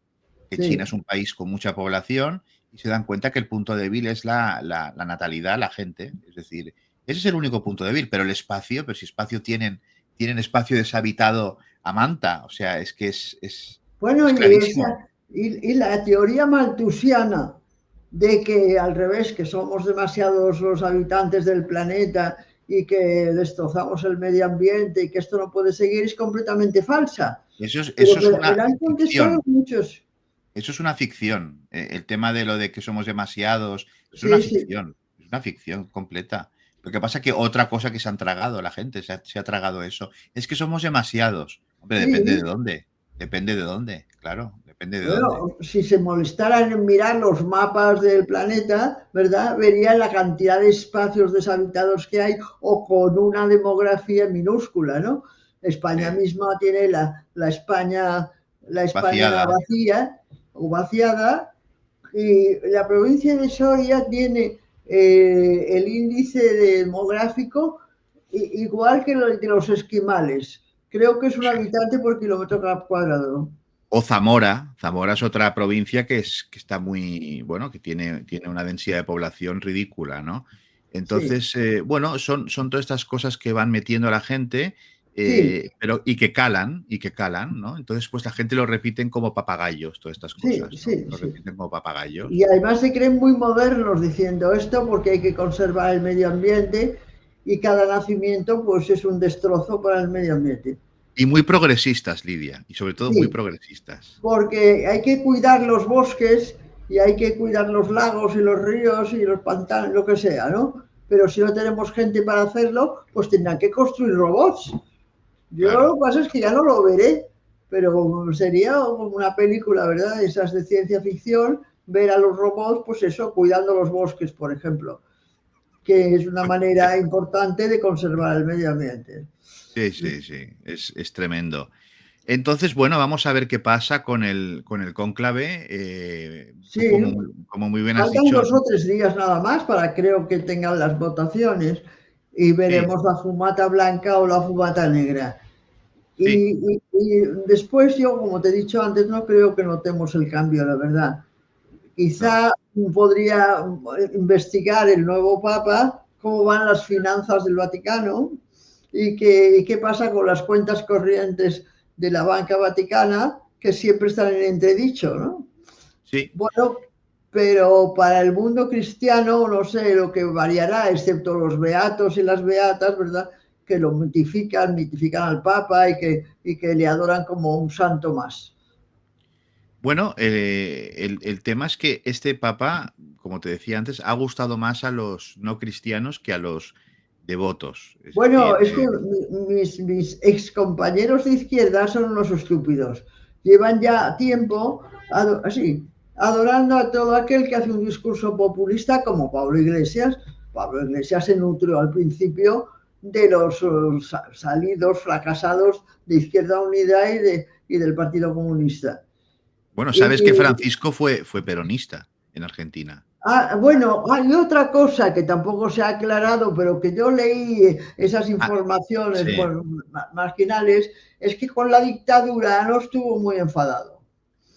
que China sí. es un país con mucha población, y se dan cuenta que el punto débil es la natalidad, la gente. Es decir, ese es el único punto débil, pero el espacio, pero si espacio tienen espacio deshabitado a manta. O sea, es que Bueno, es clarísimo. y la teoría maltusiana de que al revés, que somos demasiados los habitantes del planeta y que destrozamos el medio ambiente y que esto no puede seguir es completamente falsa. Pero Eso es me una la han contestado ficción. muchos. Eso es una ficción. El tema de lo de que somos demasiados es una Sí, sí, ficción. Es una ficción completa. Lo que pasa es que otra cosa que se han tragado la gente, se ha tragado eso, es que somos demasiados. Hombre, depende de sí. dónde. Depende de dónde, claro, depende de dónde. Bueno, si se molestaran en mirar los mapas del planeta, ¿verdad? Verían la cantidad de espacios deshabitados que hay o con una demografía minúscula, ¿no? España Sí. misma tiene la España Vaciada. vacía o vaciada y la provincia de Soria tiene el índice demográfico igual que el de los esquimales. Creo que es un habitante por kilómetro cuadrado. O Zamora. Zamora es otra provincia que está muy, bueno, que tiene una densidad de población ridícula, ¿no? Sí, Entonces, bueno, son todas estas cosas que van metiendo a la gente, sí, y que calan, ¿no? Entonces, pues la gente lo repiten como papagayos, todas estas sí, cosas, ¿no? sí, Lo sí. repiten como papagayos. Y además se creen muy modernos diciendo esto porque hay que conservar el medio ambiente y cada nacimiento pues es un destrozo para el medio ambiente. Y muy progresistas, Lidia, y sobre todo muy Sí, progresistas. porque hay que cuidar los bosques y hay que cuidar los lagos y los ríos y los pantanos, lo que sea, ¿no? pero si no tenemos gente para hacerlo, pues tendrán que construir robots. Yo Claro. lo que pasa es que ya no lo veré, pero sería como una película, ¿verdad? Esas de ciencia ficción, ver a los robots, pues eso, cuidando los bosques, por ejemplo, que es una Pues, manera importante de conservar el medio ambiente. sí, sí, sí, es tremendo. Entonces, bueno, vamos a ver qué pasa con el cónclave. Tú, Sí, como muy bien has faltan dicho, 2 o 3 días nada más para creo que tengan las votaciones y sí, veremos la fumata blanca o la fumata negra. sí, Y después yo, como te he dicho antes, no creo que notemos el cambio, la verdad. no. Quizá podría investigar el nuevo Papa cómo van las finanzas del Vaticano y qué pasa con las cuentas corrientes de la banca vaticana que siempre están en entredicho, ¿no? Sí. Bueno, pero para el mundo cristiano no sé lo que variará, excepto los beatos y las beatas, ¿verdad? Que lo mitifican al Papa y que le adoran como un santo más. Bueno, el tema es que este papa, como te decía antes, ha gustado más a los no cristianos que a los devotos. Es Bueno, decir, es que mis ex compañeros de izquierda son unos estúpidos. Llevan ya tiempo así, adorando a todo aquel que hace un discurso populista como Pablo Iglesias. Pablo Iglesias se nutrió al principio de los salidos, fracasados de Izquierda Unida y del Partido Comunista. bueno, sabes que Y, Francisco fue peronista en Argentina. bueno, hay otra cosa que tampoco se ha aclarado, pero que yo leí esas Ah, informaciones, sí. bueno, marginales, es que con la dictadura no estuvo muy enfadado.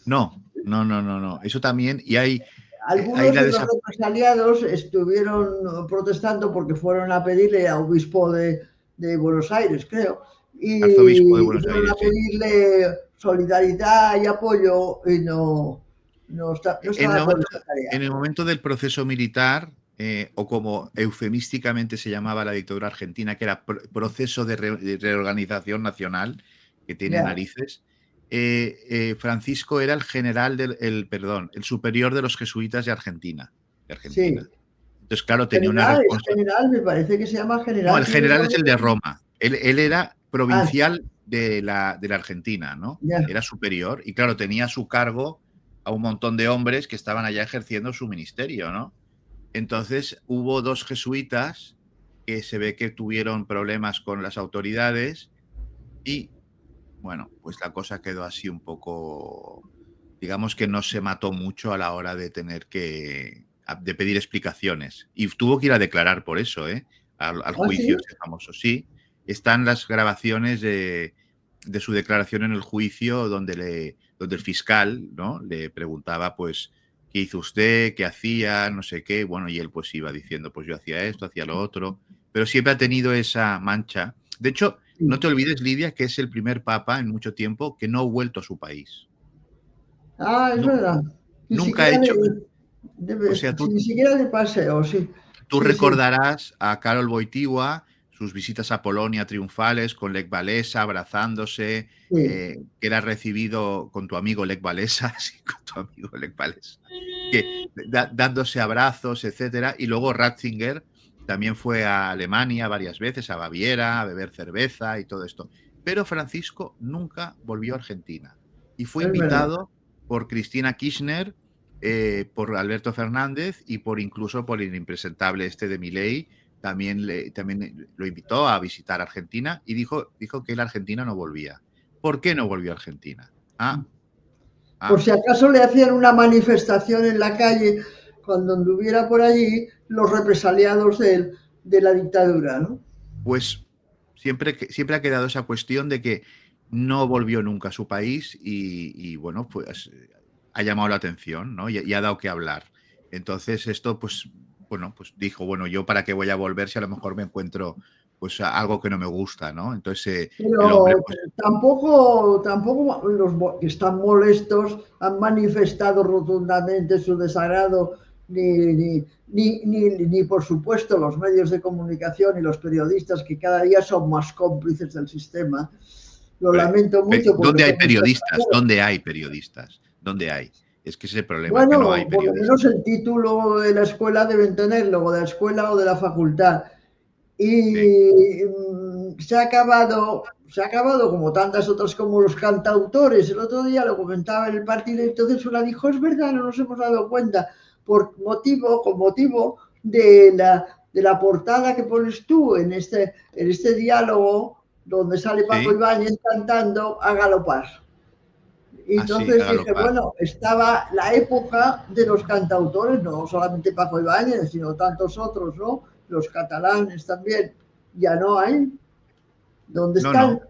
No, no, no, no, no. Eso también, y hay Algunos la de los represaliados estuvieron protestando porque fueron a pedirle al obispo de Buenos Aires, creo, arzobispo de y Buenos fueron a Aires, sí. pedirle solidaridad y apoyo y no En el estaba por momento, esa tarea. en el momento del proceso militar, o como eufemísticamente se llamaba la dictadura argentina, que era proceso de reorganización nacional, que tiene Ya, narices, Francisco era el general perdón, el superior de los jesuitas de Argentina. De sí. Argentina. Entonces, claro, tenía una General, es responsabilidad. general, me parece que se llama No, general, el tiene general es el de nombre. Roma. Él era Ah, provincial de la Argentina, ¿no? ya, Era superior y, claro, tenía a su cargo a un montón de hombres que estaban allá ejerciendo su ministerio, ¿no? Entonces, hubo dos jesuitas que se ve que tuvieron problemas con las autoridades y, bueno, pues la cosa quedó así un poco, digamos que no se mató mucho a la hora de tener de pedir explicaciones. Y tuvo que ir a declarar por eso, ¿eh? Al ah, juicio sí, ese famoso. Sí, están las grabaciones de su declaración en el juicio donde el fiscal, ¿no? Le preguntaba, pues, ¿qué hizo usted? ¿Qué hacía? No sé qué. Bueno, y él pues iba diciendo, pues yo hacía esto, hacía lo otro. Pero siempre ha tenido esa mancha. De hecho, no sí. te olvides, Lidia, que es el primer papa en mucho tiempo que no ha vuelto a su país. Ah, es Nu- verdad. Ni Nunca ha siquiera hecho, o sea, sí, ni siquiera de paseo, sí. tú Sí, sí, recordarás a Karol Wojtyła, sus visitas a Polonia triunfales con Lech Walesa, abrazándose, sí. que era recibido con tu amigo Lech Walesa, sí, con tu amigo Lech Walesa, que dándose abrazos, etcétera. Y luego Ratzinger también fue a Alemania varias veces, a Baviera, a beber cerveza y todo esto. Pero Francisco nunca volvió a Argentina y fue Es verdad. invitado por Cristina Kirchner, por Alberto Fernández y incluso por el impresentable este de Milei. También lo invitó a visitar Argentina y dijo que él a Argentina no volvía. ¿Por qué no volvió a Argentina? Ah, Por ah, si acaso le hacían una manifestación en la calle cuando anduviera por allí los represaliados de la dictadura, ¿no? pues siempre ha quedado esa cuestión de que no volvió nunca a su país y bueno, pues ha llamado la atención, ¿no? Y ha dado que hablar. Entonces esto, pues, bueno, pues dijo, bueno, yo para qué voy a volver si a lo mejor me encuentro pues algo que no me gusta, ¿no? Entonces el hombre, Pero pues, tampoco los que están molestos han manifestado rotundamente su desagrado, ni por supuesto los medios de comunicación y los periodistas que cada día son más cómplices del sistema. Lo lamento mucho porque ¿dónde hay son muchas periodistas? personas. ¿Dónde hay periodistas? ¿Dónde hay? Es que ese es el problema, que no hay Bueno, por lo menos periodistas. el título de la escuela deben tenerlo, o de la escuela o de la facultad. Sí, Y se ha acabado como tantas otras como los cantautores. El otro día lo comentaba en el partido y entonces una dijo, es verdad, no nos hemos dado cuenta, con motivo de la portada que pones tú en este diálogo donde sale Paco sí, Ibáñez cantando a galopar. Y así, a entonces dije, galopar. bueno, estaba la época de los cantautores, no solamente Paco Ibáñez, sino tantos otros, ¿no? Los catalanes también, ya no hay. ¿Dónde No, están? no.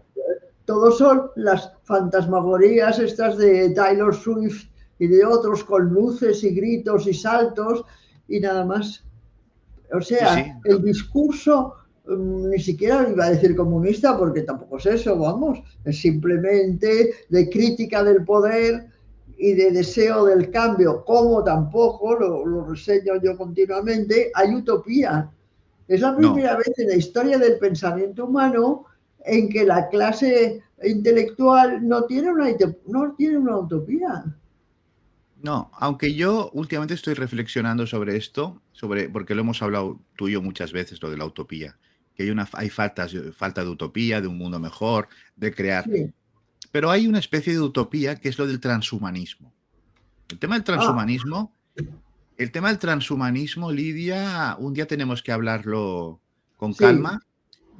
Todos son las fantasmagorías estas de Taylor Swift y de otros con luces y gritos y saltos y nada más. O Sí, sea, sí. el discurso ni siquiera iba a decir comunista porque tampoco es eso, vamos, es simplemente de crítica del poder y de deseo del cambio, como tampoco, lo reseño yo continuamente, hay utopía. Es la No, primera vez en la historia del pensamiento humano en que la clase intelectual no tiene una utopía. no. Aunque yo últimamente estoy reflexionando sobre esto, porque lo hemos hablado tú y yo muchas veces, lo de la utopía, que hay falta de utopía, de un mundo mejor, de crear. Sí. Pero hay una especie de utopía que es lo del transhumanismo. El tema del Ah, transhumanismo, el tema del transhumanismo, Lidia, un día tenemos que hablarlo con sí, calma,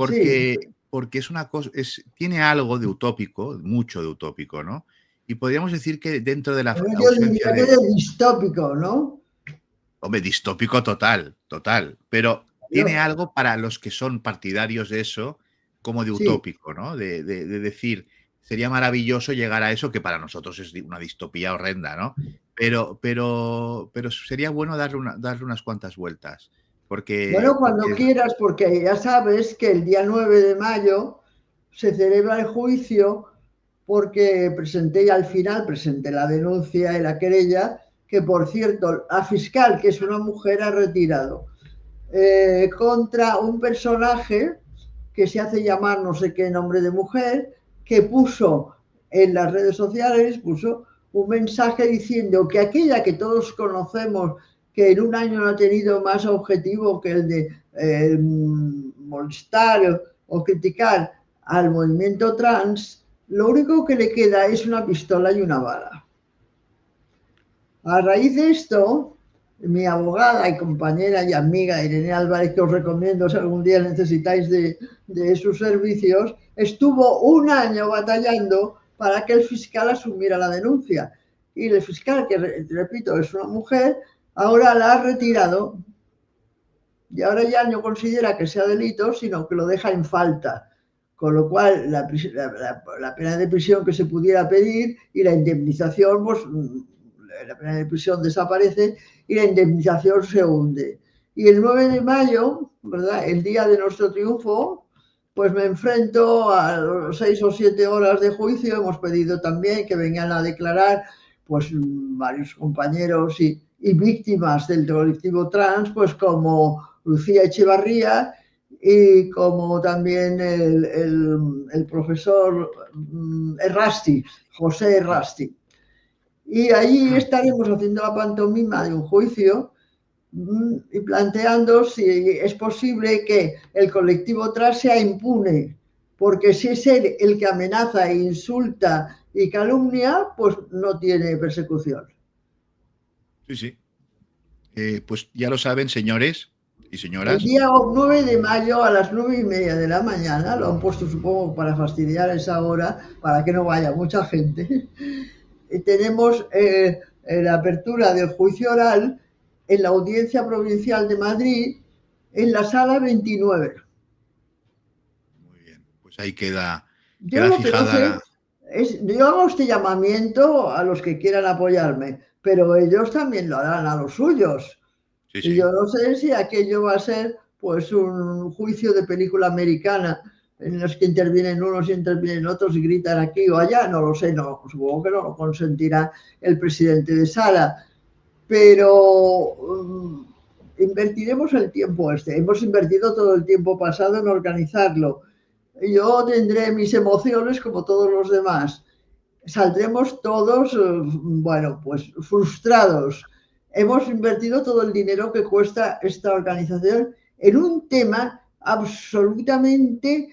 sí. porque es una cosa, tiene algo de utópico, mucho de utópico, ¿no? Y podríamos decir que dentro de la Bueno, yo ausencia diría que de, de distópico, ¿no? hombre, distópico total, total, pero tiene Yo, algo para los que son partidarios de eso, como de sí. utópico, ¿no? De decir, sería maravilloso llegar a eso, que para nosotros es una distopía horrenda, ¿no? Pero sería bueno darle unas cuantas vueltas, Bueno, porque cuando quieras, porque ya sabes que el día 9 de mayo se celebra el juicio porque presenté ya al final, presenté la denuncia y la querella, que por cierto, la fiscal, que es una mujer, ha retirado, contra un personaje que se hace llamar no sé qué nombre de mujer, que puso en las redes sociales, puso un mensaje diciendo que aquella que todos conocemos, que en un año no ha tenido más objetivo que el de molestar o criticar al movimiento trans, lo único que le queda es una pistola y una bala. A raíz de esto, mi abogada y compañera y amiga Irene Álvarez, que os recomiendo si algún día necesitáis de sus servicios, estuvo un año batallando para que el fiscal asumiera la denuncia. Y el fiscal, que repito, es una mujer, ahora la ha retirado y ahora ya no considera que sea delito, sino que lo deja en falta. Con lo cual, la pena de prisión que se pudiera pedir y la indemnización, pues la pena de prisión desaparece y la indemnización se hunde. Y el 9 de mayo, ¿verdad? El día de nuestro triunfo, pues me enfrento a 6 o 7 horas de juicio. Hemos pedido también que vengan a declarar pues varios compañeros y víctimas del colectivo trans, pues como Lucía Echevarría y como también el profesor Errasti, José Errasti. Y allí estaremos haciendo la pantomima de un juicio y planteando si es posible que el colectivo trans sea impune, porque si es él el que amenaza e insulta y calumnia, pues no tiene persecución. sí, sí. Pues ya lo saben, señores y El señoras. día 9 de mayo a las 9:30 de la mañana, lo han puesto supongo para fastidiar esa hora, para que no vaya mucha gente, tenemos la apertura del juicio oral en la Audiencia Provincial de Madrid, en la sala 29. Muy bien, pues ahí queda, Yo queda lo que no fijada sé es, yo hago este llamamiento a los que quieran apoyarme, pero ellos también lo harán a los suyos. sí, Y yo sí. no sé si aquello va a ser pues un juicio de película americana en los que intervienen unos y intervienen otros y gritan aquí o allá, no lo sé, no, supongo que no lo consentirá el presidente de sala, pero invertiremos el tiempo hemos invertido todo el tiempo pasado en organizarlo. Yo tendré mis emociones como todos los demás saldremos todos, bueno, pues frustrados. Hemos invertido todo el dinero que cuesta esta organización en un tema absolutamente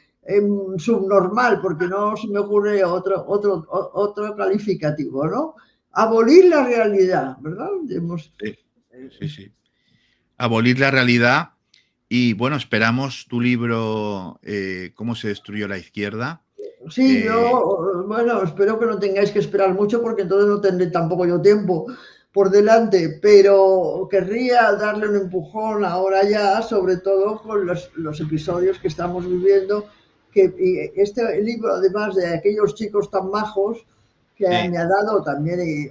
subnormal, porque no se me ocurre otro calificativo, ¿no? Abolir la realidad, ¿verdad? Sí, sí, sí. Abolir la realidad. Y bueno, esperamos tu libro, ¿Cómo se destruyó la izquierda? Sí, yo, bueno, espero que no tengáis que esperar mucho porque entonces no tendré tampoco yo tiempo por delante, pero querría darle un empujón ahora ya, sobre todo con los episodios que estamos viviendo, que y este libro, además de aquellos chicos tan majos, que Sí, me ha dado también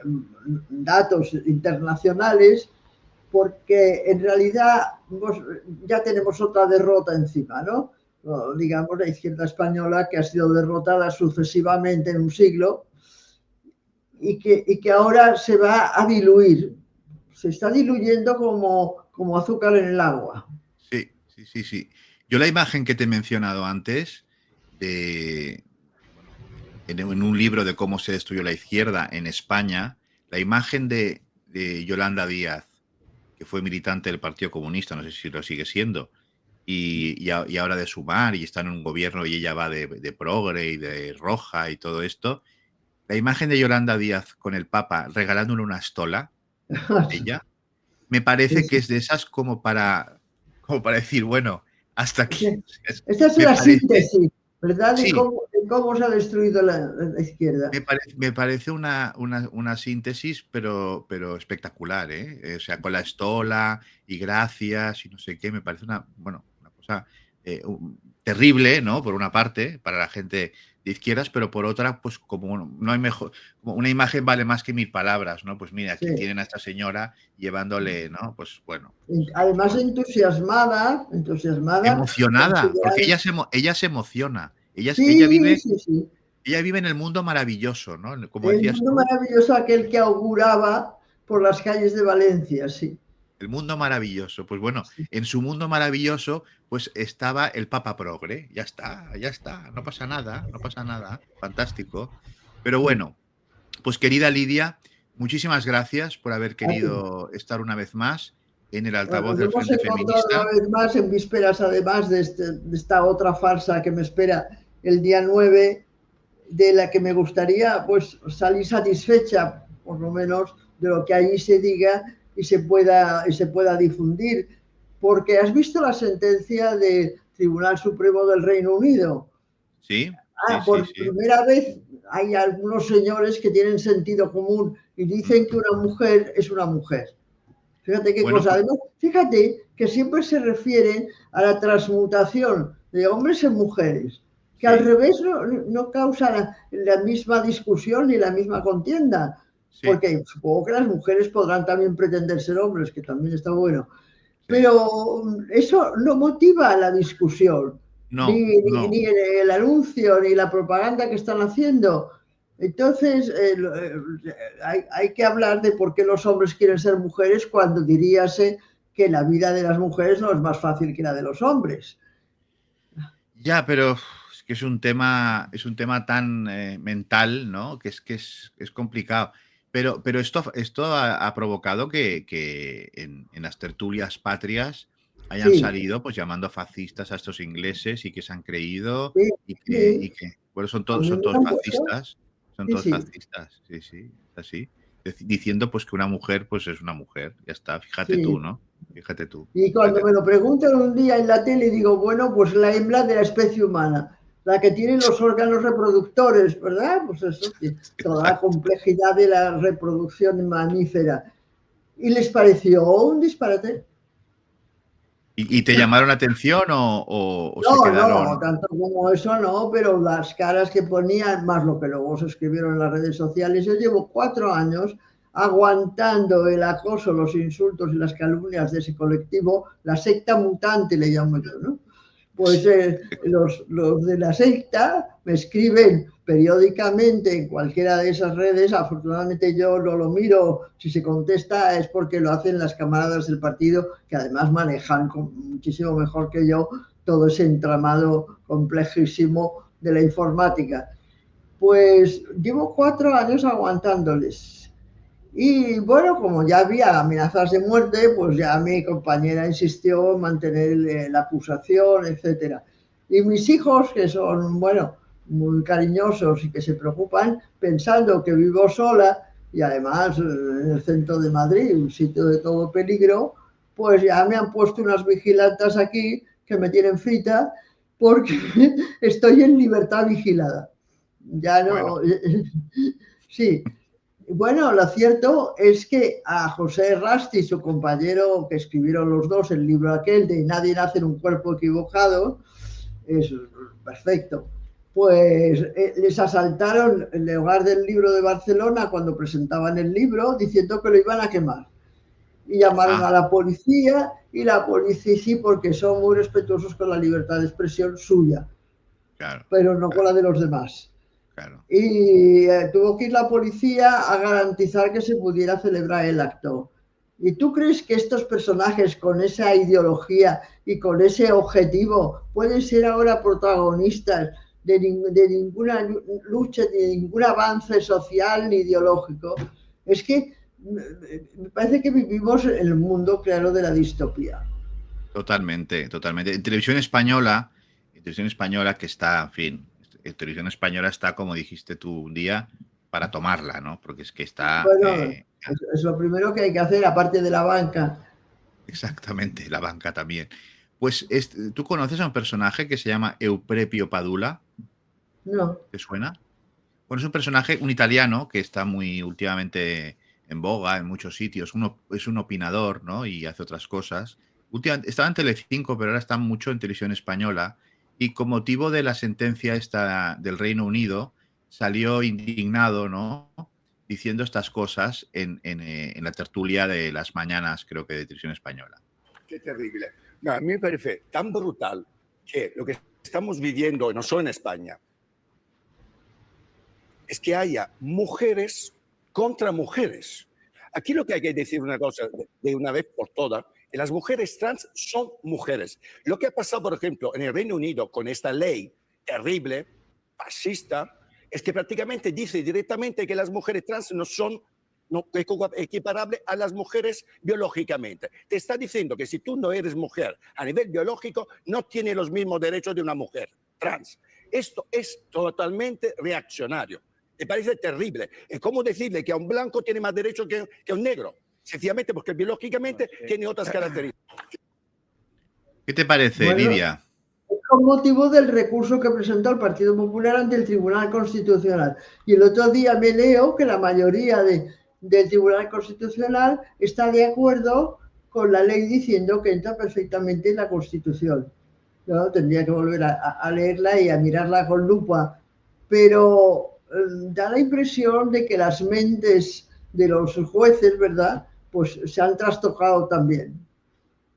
datos internacionales, porque en realidad pues, ya tenemos otra derrota encima, ¿no? O, digamos, la izquierda española que ha sido derrotada sucesivamente en un siglo y que ahora se va a diluir, se está diluyendo como azúcar en el agua. sí, sí, sí, sí. Yo la imagen que te he mencionado antes de, bueno, en un libro de cómo se destruyó la izquierda en España, la imagen de Yolanda Díaz, que fue militante del Partido Comunista, no sé si lo sigue siendo, y ahora de Sumar, y está en un gobierno y ella va de progre y de roja y todo esto. La imagen de Yolanda Díaz con el Papa regalándole una estola, ella, me parece que es de esas como para decir, bueno, hasta aquí. Esta es Me la parece, síntesis, ¿verdad? sí, De cómo se ha destruido la izquierda. me parece una síntesis, pero espectacular, ¿eh? O sea, con la estola y gracias y no sé qué, me parece bueno, una cosa terrible, ¿no? Por una parte, para la gente de izquierdas, pero por otra, pues como no hay mejor, como una imagen vale más que 1000 palabras, ¿no? Pues mira, Sí. aquí tienen a esta señora llevándole, ¿no? Pues bueno, pues, Además, entusiasmada, emocionada, porque considerando. ella se emociona. Sí, sí, sí. Ella vive en el mundo maravilloso, ¿no? Como El decías mundo tú, maravilloso aquel que auguraba por las calles de Valencia, sí. el mundo maravilloso. Pues bueno, Sí. en su mundo maravilloso, pues estaba el Papa Progre. Ya está, no pasa nada, no pasa nada. Fantástico. Pero Sí. bueno, pues querida Lidia, muchísimas gracias por haber A ti. querido estar una vez más en el Bueno, altavoz nos del hemos Frente encontrado una Feminista. vez más en vísperas, además de esta otra farsa que me espera el día 9, de la que me gustaría pues salir satisfecha, por lo menos, de lo que allí se diga y se pueda difundir. Porque has visto la sentencia del Tribunal Supremo del Reino Unido. Sí, sí, sí, Por sí. primera vez hay algunos señores que tienen sentido común y dicen que una mujer es una mujer. Fíjate qué Bueno, cosa. Además, fíjate que siempre se refieren a la transmutación de hombres en mujeres, que al sí, revés no causa la misma discusión ni la misma contienda, sí, porque supongo que las mujeres podrán también pretender ser hombres, que también está bueno, sí. pero eso no motiva la discusión, No, no. ni el anuncio, ni la propaganda que están haciendo. Entonces, hay que hablar de por qué los hombres quieren ser mujeres cuando diríase que la vida de las mujeres no es más fácil que la de los hombres. Ya, pero es que es un tema tan mental, ¿no? Que es complicado. Pero esto ha provocado que en las tertulias patrias hayan Sí, salido pues llamando fascistas a estos ingleses y que se han creído sí, sí. bueno, A mí son me todos han puesto. fascistas, son Sí, todos sí, fascistas, sí, sí, es así. Diciendo pues que una mujer pues es una mujer, ya está, fíjate tú, sí. ¿no? Fíjate tú, Y cuando fíjate me tú. lo preguntan un día en la tele, digo, bueno, pues la hembra de la especie humana, la que tiene los órganos reproductores, ¿verdad? Pues eso, toda la Exacto. complejidad de la reproducción mamífera. ¿Y les pareció un disparate? Y te llamaron la atención o No, se no, quedaron? tanto como eso no, pero las caras que ponían, más lo que luego se escribieron en las redes sociales. Yo llevo 4 años aguantando el acoso, los insultos y las calumnias de ese colectivo, la secta mutante le llamo yo, ¿no? Pues los de la secta me escriben periódicamente en cualquiera de esas redes. Afortunadamente yo no lo miro, si se contesta es porque lo hacen las camaradas del partido, que además manejan muchísimo mejor que yo todo ese entramado complejísimo de la informática. Pues llevo 4 años aguantándoles. Y bueno, como ya había amenazas de muerte, pues ya mi compañera insistió en mantener la acusación, etcétera. Y mis hijos, que son, bueno, muy cariñosos y que se preocupan, pensando que vivo sola y además en el centro de Madrid, un sitio de todo peligro, pues ya me han puesto unas vigilantes aquí que me tienen frita porque estoy en libertad vigilada. Ya Bueno, no, sí. Bueno, lo cierto es que a José Rasti, su compañero, que escribieron los dos el libro aquel de Nadie nace en un cuerpo equivocado, es perfecto. Pues les asaltaron el hogar del libro de Barcelona cuando presentaban el libro diciendo que lo iban a quemar. Y llamaron a ah, la policía y la policía sí, porque son muy respetuosos con la libertad de expresión suya, claro, pero no con claro, la de los demás. claro. Y tuvo que ir la policía a garantizar que se pudiera celebrar el acto. ¿Y tú crees que estos personajes con esa ideología y con ese objetivo pueden ser ahora protagonistas de ninguna lucha, de ningún avance social ni ideológico? Es que me parece que vivimos en el mundo claro de la distopía. Totalmente, totalmente. En televisión española que está, en fin, en televisión española está, como dijiste tú un día, para tomarla, ¿no? Porque es que está Bueno, es lo primero que hay que hacer, aparte de la banca. exactamente la banca también. Pues ¿tú conoces a un personaje que se llama Euprepio Padula? No. ¿Te suena? Bueno, es un personaje, un italiano que está muy últimamente en boga en muchos sitios. Es un opinador, ¿no? Y hace otras cosas. Estaba en Telecinco, pero ahora está mucho en televisión española. Y con motivo de la sentencia esta del Reino Unido, salió indignado, ¿no? Diciendo estas cosas en la tertulia de las mañanas, creo que de televisión española. Qué terrible. No, a mí me parece tan brutal que lo que estamos viviendo, no solo en España, es que haya mujeres contra mujeres. Aquí lo que hay que decir una cosa de una vez por todas, que las mujeres trans son mujeres. Lo que ha pasado, por ejemplo, en el Reino Unido con esta ley terrible, fascista, es que prácticamente dice directamente que las mujeres trans no son equiparables a las mujeres biológicamente. Te está diciendo que si tú no eres mujer a nivel biológico, no tienes los mismos derechos de una mujer trans. Esto es totalmente reaccionario. Me parece terrible. Es como decirle que a un blanco tiene más derecho que a un negro, sencillamente porque biológicamente tiene otras características. ¿Qué te parece, Bueno, Lidia? con motivo del recurso que presentó el Partido Popular ante el Tribunal Constitucional. Y el otro día me leo que la mayoría del Tribunal Constitucional está de acuerdo con la ley diciendo que entra perfectamente en la Constitución. ¿No? Tendría que volver a leerla y a mirarla con lupa. Pero da la impresión de que las mentes de los jueces, ¿verdad? Pues se han trastocado también.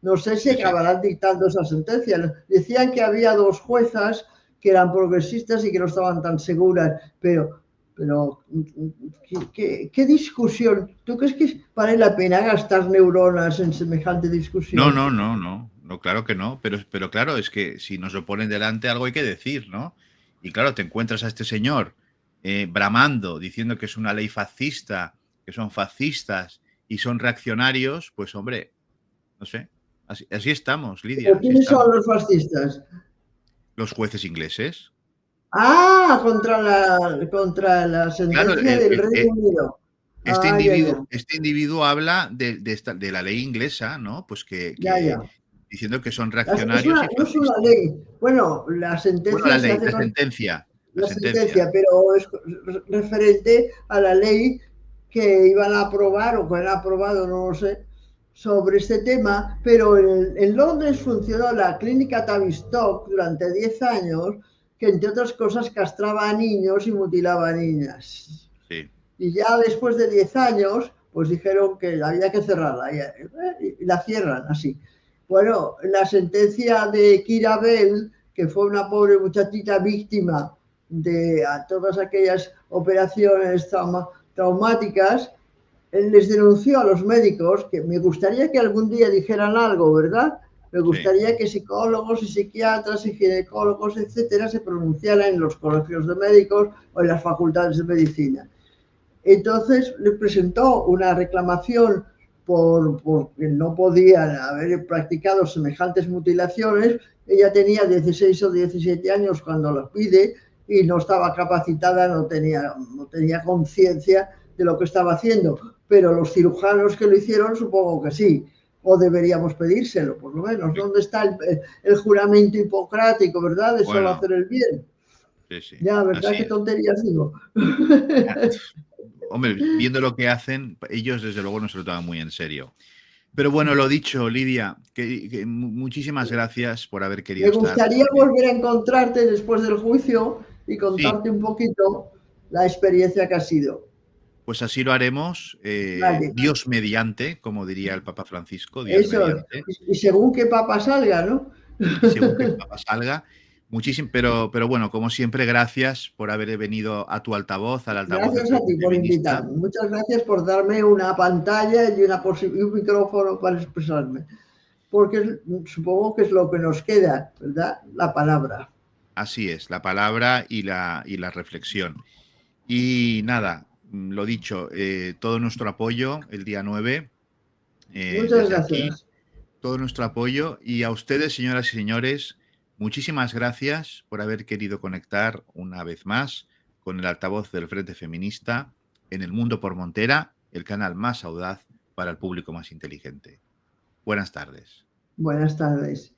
No sé si Sí, sí. acabarán dictando esa sentencia. Decían que había dos juezas que eran progresistas y que no estaban tan seguras, pero ¿qué discusión? ¿Tú crees que vale la pena gastar neuronas en semejante No, discusión? no, no, no, no, claro que no, pero claro, es que si nos lo ponen delante algo hay que decir, ¿no? Y claro, te encuentras a este señor bramando, diciendo que es una ley fascista, que son fascistas y son reaccionarios, pues hombre, no sé, así estamos, Lidia, ¿Pero así quiénes son estamos. los fascistas? Los jueces ingleses. Ah, contra la Claro, sentencia del Reino Unido. Ah, ya, ya, este individuo habla de la ley inglesa, ¿no? Pues ya, ya. diciendo que son reaccionarios y No es una fascistas. ley. Bueno, la Bueno, sentencia la se ley, hace con la la sentencia. sentencia, pero es referente a la ley que iban a aprobar o que han aprobado, no lo sé, sobre este tema, pero en Londres funcionó la clínica Tavistock durante 10 años, que entre otras cosas castraba a niños y mutilaba a niñas. Sí, Y ya después de 10 años, pues dijeron que había que cerrarla y la cierran así. Bueno, la sentencia de Kira Bell, que fue una pobre muchachita víctima de todas aquellas operaciones traumáticas, les denunció a los médicos, que me gustaría que algún día dijeran algo, ¿verdad? Me gustaría que psicólogos y psiquiatras y ginecólogos, etcétera, se pronunciaran en los colegios de médicos o en las facultades de medicina. Entonces le presentó una reclamación porque no podían haber practicado semejantes mutilaciones. Ella tenía 16 o 17 años cuando lo pide y no estaba capacitada, no tenía conciencia de lo que estaba haciendo, pero los cirujanos que lo hicieron supongo que sí, o deberíamos pedírselo, por lo menos. ¿Dónde está el juramento hipocrático, verdad, de solo Bueno, hacer el bien? sí, sí, Ya, ¿verdad? así Qué es. tonterías digo. Hombre, viendo lo que hacen, ellos desde luego no se lo toman muy en serio. Pero bueno, lo dicho, Lidia, muchísimas gracias por haber Me querido estar. gustaría volver a encontrarte después del juicio y Sí, contarte un poquito la experiencia que ha sido. pues así lo haremos. Vale, Dios mediante, como diría el Papa Francisco, Dios eso. mediante. Y según qué papa salga, ¿no? Y según que el Papa salga, muchísimo, pero bueno, como siempre, gracias por haber venido a tu altavoz, al altavoz del Gracias a Frente ti por Feminista. invitarme. Muchas gracias por darme una pantalla y un micrófono para expresarme. Porque supongo que es lo que nos queda, ¿verdad? La palabra. Así es, la palabra y la reflexión. Y nada, lo dicho, todo nuestro apoyo el día 9, Muchas desde aquí, gracias. todo nuestro apoyo. Y a ustedes, señoras y señores, muchísimas gracias por haber querido conectar una vez más con el altavoz del Frente Feminista en El Mundo por Montera, el canal más audaz para el público más inteligente. Buenas tardes. Buenas tardes.